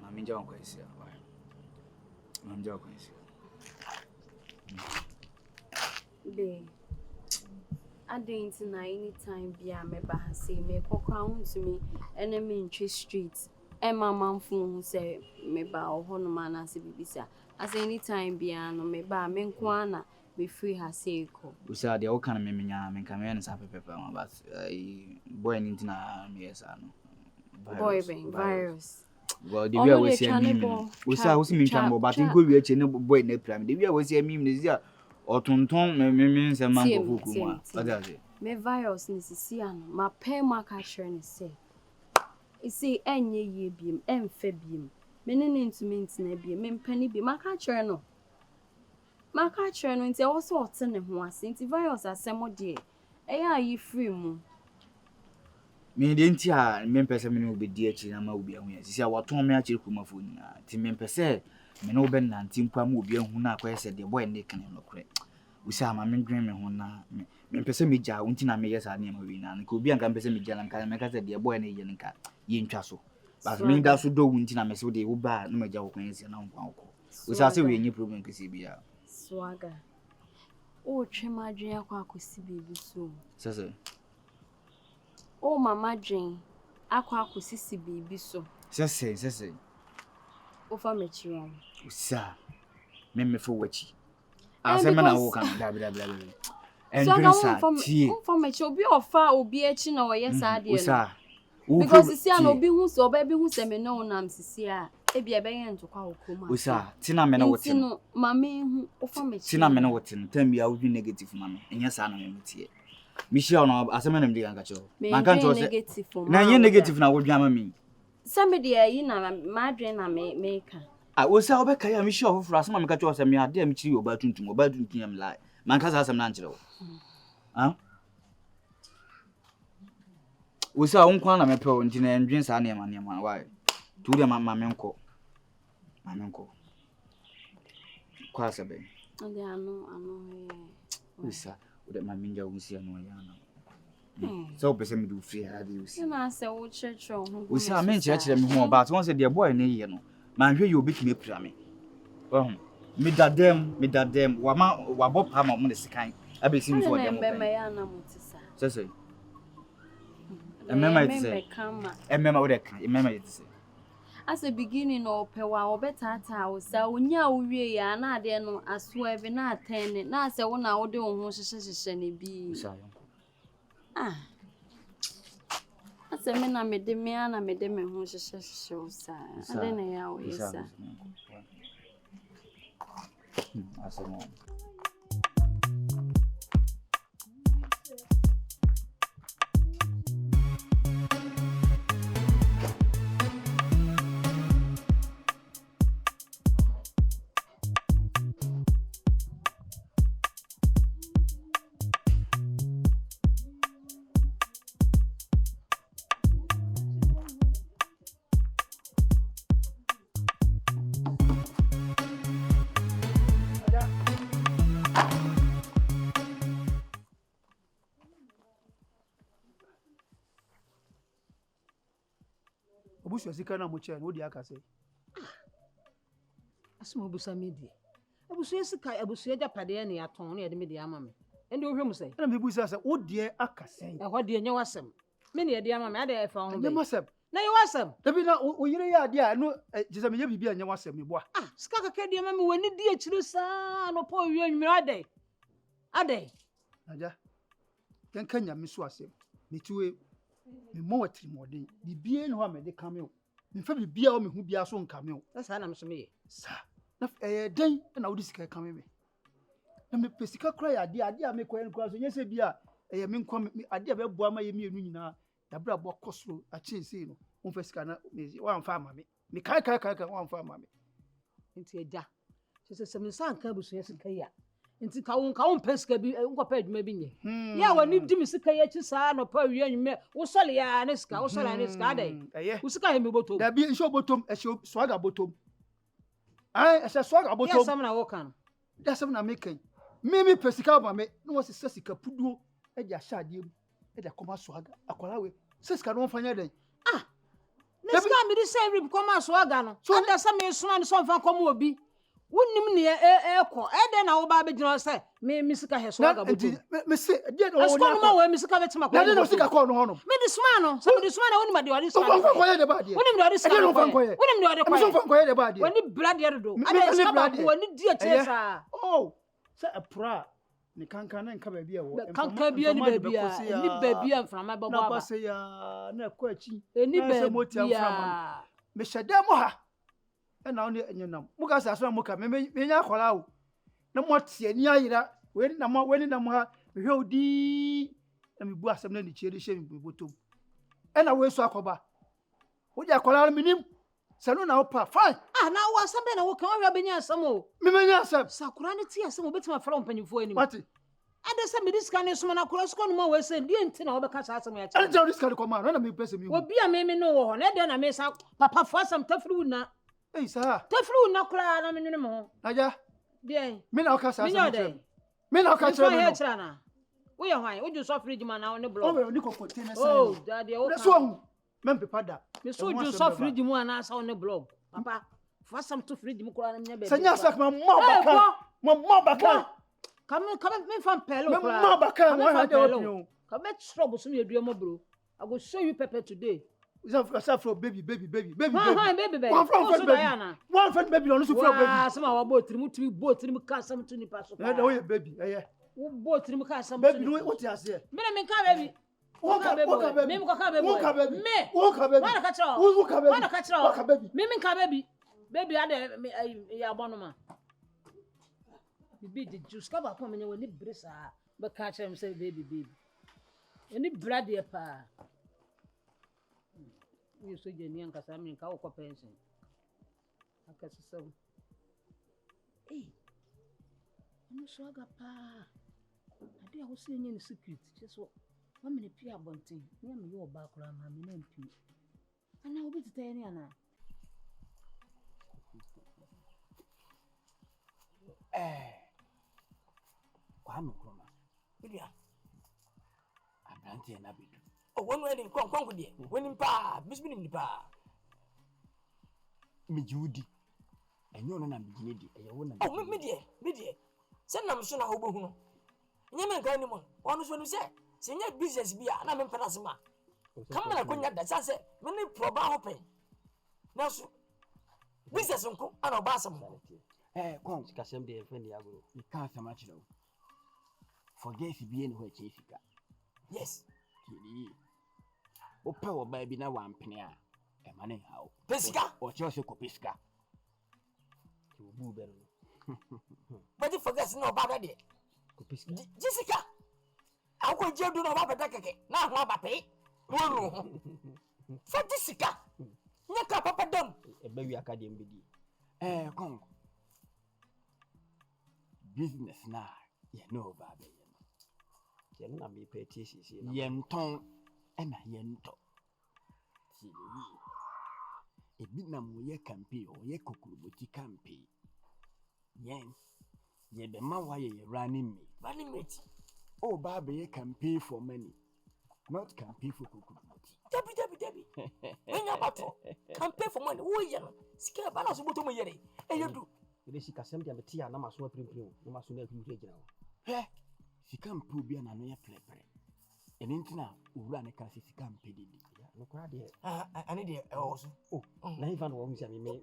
mami nja wankwesi ya. Mami nja wankwesi. Be. I didn't know anytime be a me bahasi me kokra to me enemy in Tree Street. And my mom phone say me ba ohono mana se bibisa. As anytime be a no me ba me nkwana be free ha say ko. Osaa de oka na me menya me nka me ne sa pepepe ma but boy ni ntina me yesa no. Boy bang virus. Well, the way we see a meme. Osaa we see me twan but in go we ache ne boy na pram. The way we see a meme ne zia otonton me se man ko fuku mu a. What does it? Me virus ni sisi ano ma pay ma ka chere ni say. E say enye ye biem emfa biem. Me ne ntumi ntina biem me mpani biem ma ka chere no. Ma ka chere no nti e wo so ote ne ho ase nti virus asemo de e ya yi free mu. Me de nti a me mpese me no be di achi na ma obi ahu ya. Sisi a waton me achi kumafo ni a. Ti me mpese me no be nanti mpa ma obi ahu na akwa se de boy ne kan no kure. Usa ma me ndwen me ho na me mpese me gya unti na me yesa na ma wi na nka obi anka mpese me gya na nka me ka se de boy ne ye nka ye ntwa so. But me da so do unti na me se de wo ba na ma gya wo kwan se na nkwa ko. Usa se we enyi problem kesi bia. Swaga. O twema dwen akwa akosi bibi so. Sese. O mama dwen akwa akosi bibi so. Sese. O fa me chiwa. Usa. Me fo wachi. Asema na wo kan da. So I don't for me obi ofa obi echi na oye sa de Usa. Because sisi an obi hu so oba bi hu se me no nam sisi a e bia be yen to kwa okoma. Usa, tina me na wote. No mama hu ofa me chi. Tina me na wote no tam bia wo bi negative mama. Enya sa na me metie. Mi share no asema na me diga nka cho. Man kan cho se. Na yen negative na wo dwa mama. Sa me de yi na ma dwen na me ka. Osaa obeka ya mi share ofofra asema me ka cho se me ade am chiri oba tuntum am lie. Man ka sa asema na nchire wo. Osaa wonkwa na me pe nti na ndwen sa na ma why. Tu de mama me nko. Kwa sabe. Ade ano he. Osaa de mama nja wo si ano ya na. So pese me do free ha de usi. Na se wo church ho. Osaa me nchire me ho ba to won se de boy na ye no. man hwe you obetime pira me me dadem wa bop ha ma mo ne sekan abesi mi for dem say emema it say emema wo de kan emema it say as a beginning or pewa or better Osaa onya owie ya na ade no aso ebe na atene na se wo na wo de wo ho hyehyehye ne bi ase me na me de me ana me de me ho hyehyehye Osaa ade na ya wo Osaa asemo Obusu sika na mo che no di aka say asmo obusa media abusu sika abusu japade na ya ton na ya de media ama me ende wo hwem say na me busa say wo de aka say e ho de nya wasem me na ya de ama me ade e fa ho be nya wasem na ya wasem dabi na oyire ya de a no jisa me ya bibia nya wasem me boa sika kaka de ama me wani di akire sa no po wi anwumire ade aja kan kanya me so asem me tuwe me mo watri modin bibie no ha me de kameo me fa bibia o me hu bia so nkameo sa na me so me sa na den na wodi sika kame me na me pesika kra ya ade a me koyen kra so nyese bia me nkwa ade a be boa ma ye mienu nyina da bra bo kosoro a chense no won fa sika na me wan fa ama me kai wan fa ama me nti eja se me san ka busu sika ya nti ka won pesika bi nko pa adwuma bi nye ya wani di misika ya chi saa no pa wi anwume wo sole ya ne sika wo sole ne sika ade wo sika he me botom da bi nso botom e se swaga botom ai e se swaga botom ya sam na wo kan da sam na me kan me pesika ba me no wo se sika puduo e ja sha ade mu e da koma swaga akwara we sika no fanya den ne sika me di say rip koma swaga no so da sam me so an so fa koma obi wonnim ne ekọ ede na wo ba be gina say me sika he so aga boto me se de no woni ma wo me sika betima ko de no sika ko no hono me di sma no so me di sma na woni ma de wari sika ko ye de ba de woni me de wari sika woni me de wari ko me so ko ye de ba de woni blood ye do ade sika ba ko woni di achesa se apra ni kankan na nka ba bia wo kankan bia ni ba bia ni ba bia mframa ba na ba se ya na ko achi ni ba bia me shede mo ha na oni enyenam muka sa so muka me nya akwara o na mo tie ni ayira we ni na mo ha hwe odi na me bu asem na ni chie de hye me botom na we so akoba wo ja akwara minim sanu na opa fine na wo asem be na wo kan wa benya asem o me menya asem sakura ne tie asem obetima fra mpanyifo ani what ade se me diska ne so na kura sko no ma we se die nti na wo be ka sa asem ya cha ade je diska ko ma na me pese mi obi a me no wo ho na de na me sa papa fo asem tafru na sa tafru na kura na me nwene mo aja bien me na o ka sa asem me na o ka chere me no wo ye hwan wo ju so fridge man na ne block o ni kokote na sa daddy o ka so men pepa da me so ju so fridge mu ana sa ne block papa fo asem to fridge mu kura na nya be sanya sak ma mo baka come me fan pelo kura ma baka mo ha de opio come trouble so me aduamo bro I go show you pepper today Yourself for baby. Baby. One friend baby. On for baby. Some our boat to boat to cast some to pass. Baby. Boat to cast some baby. What you say? Me baby. Walk baby. Me baby. Baby ya bonoma. Bibi the juice ka ba ko me when ni bresa be catch him say baby. Any blood here pa. You so jeni Nkansah me nka wo pension. Akase sam. No so aga pa. Ade a wo se nyi ni secret. Just what me ne pia bonten. Me am yo ba kura ma me na mpi. Ana obi tete ni ana. Kwame Nkrumah. Bibia. Abrante na bidu. Wonu eni kwankwanku de. Woni mpa, bisbini ni pa. me Judy. And you're not a lady. Oh, me, send them soon. I hope you know. Never go anymore. One is when you say, Senior business be an amount of Pasma. Come on, I couldn't that. I said, many proba hoping. Now, business uncle, and a bassam. Come, Cassam, dear friend, you can't so much though. Forget to be anywhere, Jessica. Yes. O power baby now 1 penny. A money how? Pesca or Joseph Copisca. You will be but you forget no bad idea. Jessica, I will do no bad now. What pay? For Jessica, Naka Papa Dom, a baby academy. Come. Business now, you know, baby. You know, me pay tissues. Yenton and a yento. See, a bit nam ye campaign or ye cuckoo campaign. Yen, ye the man why ye running me. Oh, Baba, ye campaign for money, not campaign for cuckoo. Debbie. When you battle, campaign for money. Oh, yeah, scare balance with me. And you do. It is Cassandra, the tea, and I'm a swapping you. No matter who you know. She can't prove an annoying flapper. And intina, who ran a cassie can't pay it. No crowd here. I need it also. Oh, now you found one who's a me.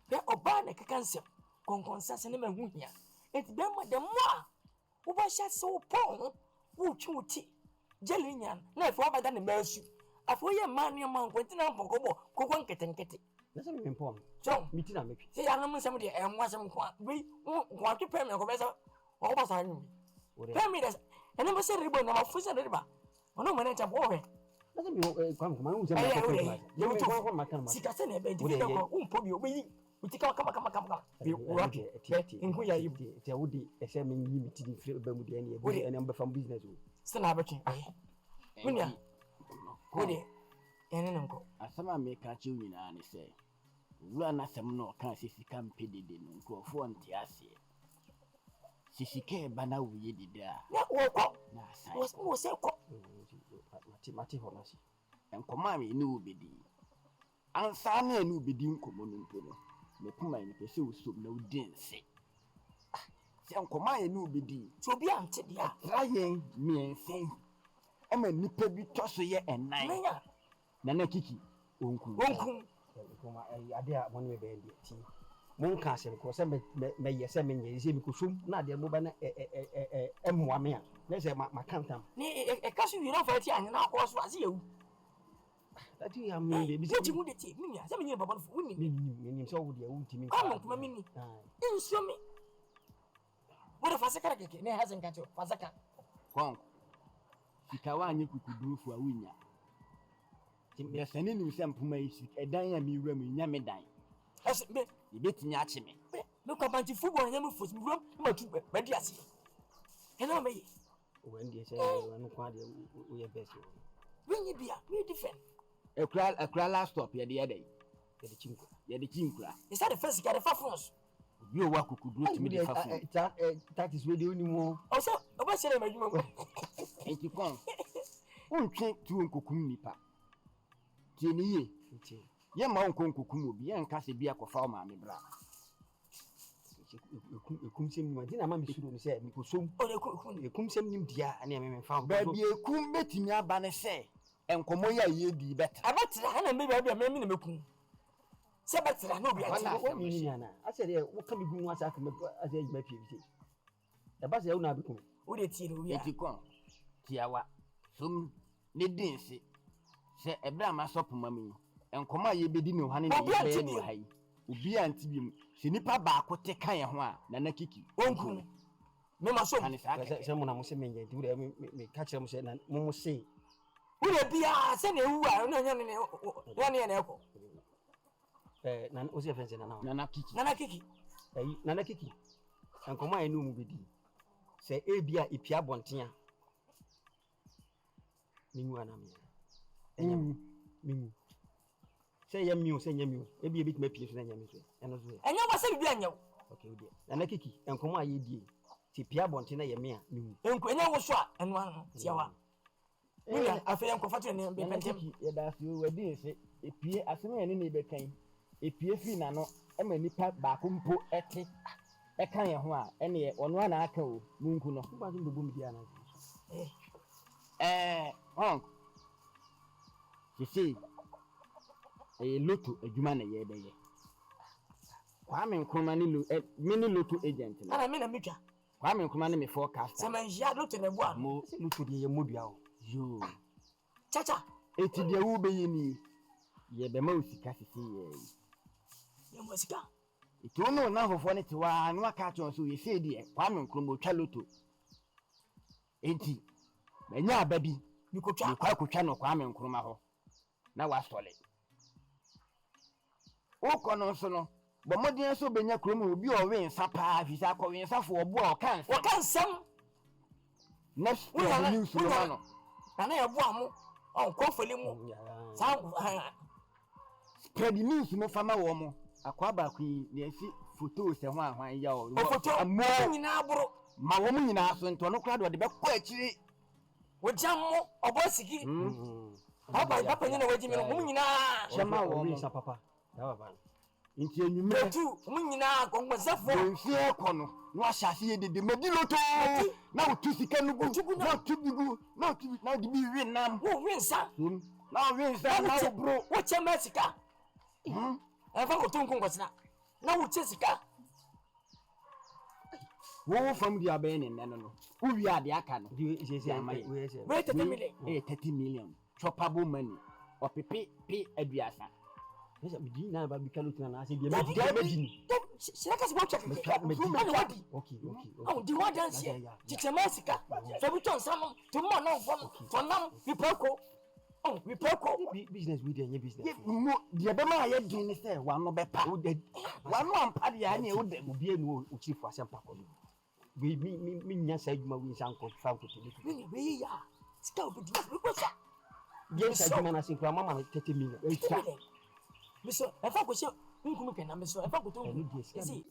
There are bad cancer. Nkansah and never win ya. It's been with the more. Who was shot so poor? Who chuti? Jellian, not for better than mercy. A 4 year man, your man went up for go get. That's an important. So, meeting a make. Say, I know somebody and was some we want to pay me a professor. What was I? Tell me this. And never said ribbon of Fusa River. Oh, no, manager boy. Doesn't mean come from my own. You want my camera. Sicasene, baby. We take out come. You want it. In who are you? There would be a semi limited Bermuda and number from business. Still averaging. When you go there, and uncle. As some may catch you in and say, run as some no can't see can't pay the dinner for 1 tiasi. Sisike bana we did there. Was more so. Mati Honasi. And Komami no bedi. Ansani no bedi common polo. Me puma in pursue so no dance. Sam Komai no bedi. To be anted ya. Trying me and say, I'm a nipper be tossed ye and 9. Nana Kiki. Uncle. I dare one way baby tea. Nkansah ko se me yese me nyezi me kusum na de mo ba na emwa me a na se ma kantam ni kaso wi no fa ti anya na ko so ase yewu ati ya me be bi se mu de ti me nya se me nya baba fo woni me so wo de wu ti me ka kuma me ni enso me wo de fa se kara keke ne ha se nkacho fa saka kon sikawa anya kukuduru fo awunya ti me se ne ni se mpuma yi sik edan ya mi wura mu nya me dan as me bit me ache me no kabanti football nya me fos me wura ma tu ba di ase e na me when dey say no kwa dey we ye best when you bia we defend a cry last stop ye dey ye dey chinkura is that the first guy the fafons you wa kukuduru timi dey fafon that is where the only one o say o ba say na majuma thank you kon untwe tu nkokum nipa tieni ye ye ma nkonkokum obi ye nka se bia kofa o ma me bra ekum sem ni ma dina ma me suro ni se mi ko som o ekum sem nim dia na me fa ba bi ekum betimi aba ne se enkomo ya ye di beta abatira na me ba bia me na mekum se batira na obi ati o mi ni ana ase de wo ka mi gun asa ka me ase yi ma pie bi se e ba se wo na bekum o de tie no wi a ti kon tiawa som ne din se ebra ma sopoma mi enkoma ye bedi ne hwane ne ye be no hai obi anti bi se nipa ba ko te kan ye ho a na na kiki onku me ma so se mo na mo se menye di wure me ka kire mo se na mo se wure bia se na ewu a no nya ne ne na eko na o se fense na kiki na kiki enkoma ye no mu bedi se ebia ipia bonten a mingu ana me mingu say yamiu ebi ebit ma pie so na nyame so eno so enya ba se bibia nyaw okay odi na kiki enkomo aye die ti pia bonte na yeme a mingu enko enya wo so a eno an tiawa wina afa enko fatu ne be pentem ye da fi wadi se epie asem ene ne be kan EP na no e ma nipa ba ko mpo ete e kan ye ho a ene ono ana aka o munku no ba so mbegu mi dia na sisi LOTTO adwuma na ye beye Kwame Nkrumah ni mini LOTTO agent na ana me na metwa Kwame Nkrumah ni me forecast se man ya LOTTO na bua mo LOTTO de ye modua o yo chacha eti de wo beye ni ye be ma osika sisi ye mo sika eti ono na hofo ne tiwa no aka chon so ye se de Kwame Nkrumah twa LOTTO enti menya ababi ni ko twa kotwa no Kwame Nkrumah ho na wa sole o kono so no bo modien so benya krom obi o we nsa pa fi sa ko we nsa fo obo o kan sam next news no na ya bua mo on ko fele mo sa spread news mo fama wo mo akwa ba ku ne asi photo se ho ahwan ya o photo mo nyina aburo ma wo mo nyina so nto no kra do de be ko akiri wo jam mo obo sigi papa nyina waji me mo nyina chama wo mo sa papa da baba nti enyume tu mo nyina gongo zafo nfi ekono no ahyase ye dede medi LOTTO na otu sika no gu na otu bigu na otu na de bi wi nam wo wi nsa na wi nsa na bro wo chema sika e fa ko tun kun kwasina na wo che sika wo fam di abe ne no wo wi ade aka no di amaye we 30 million 30 million choppable money o pepe aduasa Yes, we na ba bika LOTTO na ase dia medini. Siraka si watch Okay. Oh, di wa dance. Chichema sika. So we ton sam to mo na for nam we poko. Oh, we poko. Business we dey business. No, dia be ma ye din ni say wa no be pa. Wa no ampa dia na e wo de obi enu o chief asempa ko. We mi nya sa adwuma we nsan ko fa to ni we ya. Sika obi di we ko sa. Dia sa adwuma na sinkra mama 30 million. Miso, efa ko se nkumi pena miso, efa ko to nku. Si.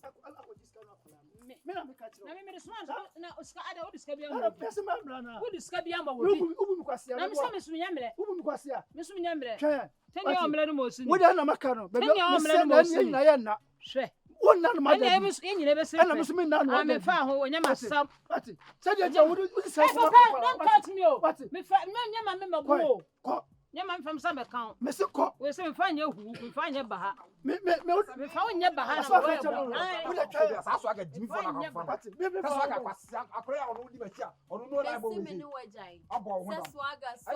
Me na me ka tiro. Na me response na oska ada wo diska bia Ara pese ma brana. wo diska bia ma wo bi. Ubu mi kwase Na me so me so nyamre. Ubu mi kwase a. Me so nyamre. Hwe. Tani o mre no mo si ni. Wo da na maka no. Bebe Tani o mre no mo si ni. na ye na. Hwe. Wo na no ma da. Ana e nyine be se. Ana me so me na no. A me fa ho onyama sam. Ati. Sadia ja wo sa Hey papa, don't touch me o. Me fa me nyama me mago. Ko. Nyama me fam sam be kan. Me se ko. We se me fa nya hu, me fa nya ba ha. Me fa nya ba ha na wo. Wo da twa. Sa so aga jimi fo na kan fa. Me Sa so aga kwasi akora ono di bachi a ono no na bo we. Mini wajai. Abo ho da. Seswaga so.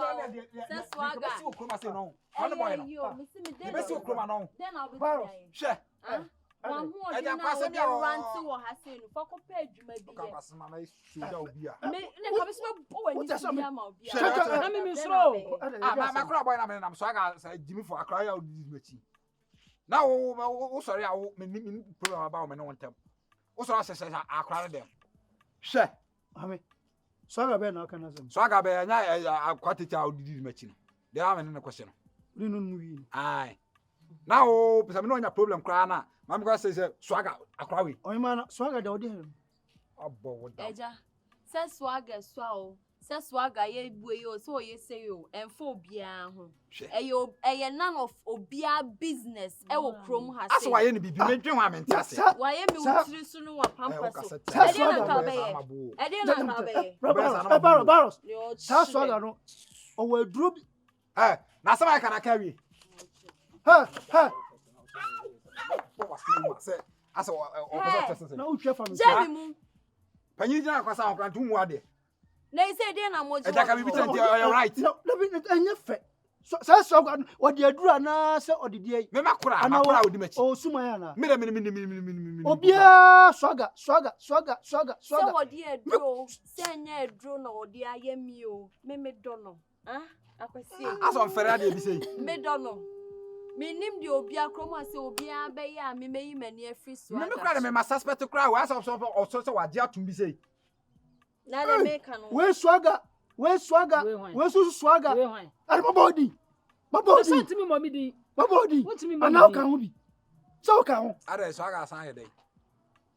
Seswaga. Si okroma se no. Ono boy no. Be si okroma no. Then I'll be there. She. One more dinner will run to or has seen for compared to my Ka kwasi mama e suda obi a. Me na ka bisma bo wani biya ma obi. Na me misro. Ma kura boy na me na so aga sa jimi fo akora ya odi di bachi. Na wo sorry a wo me program about me no wontem. Wo sorry se akora dem. She. Ame. So aga be na aka na sem. So aga be nya akwati cha odi di machi no. Dey am ne question. Ri no nu wi. Ai. Na wo pesa me no nya problem kra na. Mam go say swaga akra we. Oyima na swaga da odi he. Abo wo da. Eja. Se swaga swao. Se swaga ye bue yo so ye say yo enfo bia ho. Eye none of obia business e wo krom ha say. Aso wa ye ni bibi me dwen wa me ntase. Wa ye mi wutiri so no wa pampa so. E dey na ka be ye. E dey na ka be ye. Baros. Sa swaga no. O wa duro bi. Na sama ka na ka wi. Ha. Asa o ko so na utwe family. Jemi mu. Panyi jina kwasa on krantu mu ade. Na ise dey na moji. Eja ka bibi tenti you right. No, bi enye fe. Sa swaga o de adura na se o de die. Me makura odi machi. O suma ya na. Me me. Obia swaga. Se o de aduro, se anya aduro na o de ayemi o. Me do no. Akwesi. Asa on fere ade bi sei. Me do no. Minim di obi akroma se obi abeyi a me meyi mani afri so. Me kura me suspect kura we asa so wa dia tum bi sei. Na le make no. We swaga. We so swaga. Ari babodi. So timi mo mi di. Babodi. Ana ka ho bi. So ka ho. Are swaga san ye dey.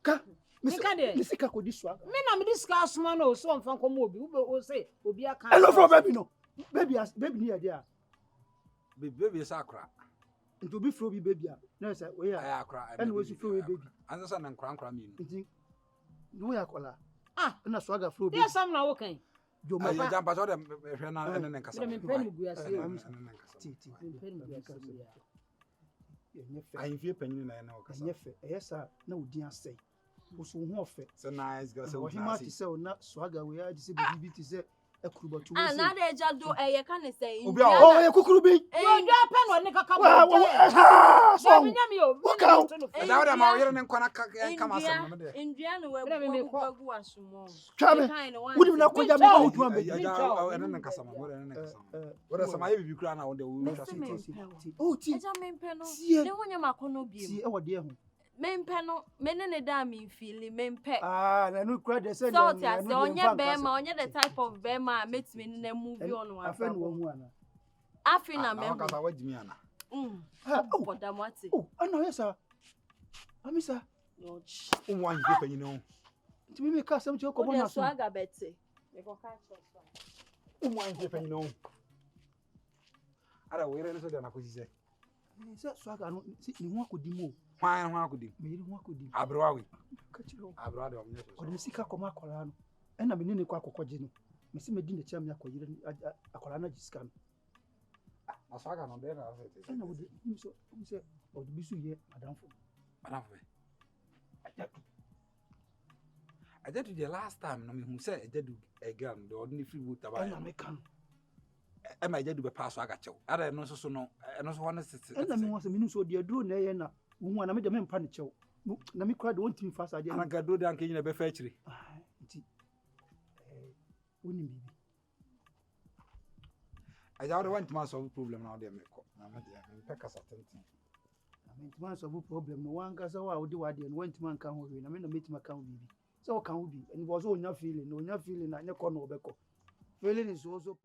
Ka. Misi ka ko di swaga. Me na me di ska asoma no so mfa nkomo obi. Wo say obi aka. Hello for baby no. Baby ni ya dia. Baby sakura. Into be free baby. No, sir, we are. And we should free baby. And the son and crank me. No, ya kola. And a swagger flow. There's some now, okay. You may jump out of them and I feel penny and I know. Yes, sir. No, dear say. Who's so often. So nice, girl. So he must say, not swagger. We are disabled to say a crew to another jado. I can't say. Oh, a cuckoo. You pen when Nika come. What out? Without a mile and come Indiana, where we go as more. Would you not quit about what are some ivy crown out the wood? Oh, Tijamin Penno, see, when you're Macono be our dear. Men Penno, men and a damn feeling, men pet. Ah, I know cried the same. Salt as on your Bema, on the type of Bema meets me in a movie on one friend. Afrina, member. Oh, damn, what's it? Oh, I know, yes, sir. I miss her. One, you know. To me, make us some joke on a swagger, Betsy. One, you know. I don't wait a little than I could say. Swagger, I don't see one could do more. Fine, one could do. Maybe one could do. Abroad. Abroad. Or the Sika Coma Colano. And I'm in a quack of Gino. Miss Medina Chamia, a Colana scan. I saw on there. And I would say, or the Bissu yet, Madame. I did the last time, no, who said I did a gun, the ordinary free wood about American. And I did the pass I got you. I don't know, so no, and also one is and I mean, was a minute so dear drew Nayana, who I made a man punish you. Let me cry the one thing fast. I didn't get do the uncle in a befetchery. Winning baby. I don't want to solve a problem now, dear. I'm pack us attention. I mean, to solve a problem. No one can say, I would do what and went to man can win. I mean, I meet my count baby. So can we be? And it was all your feeling, no, your feeling, and your corner. Feeling is also.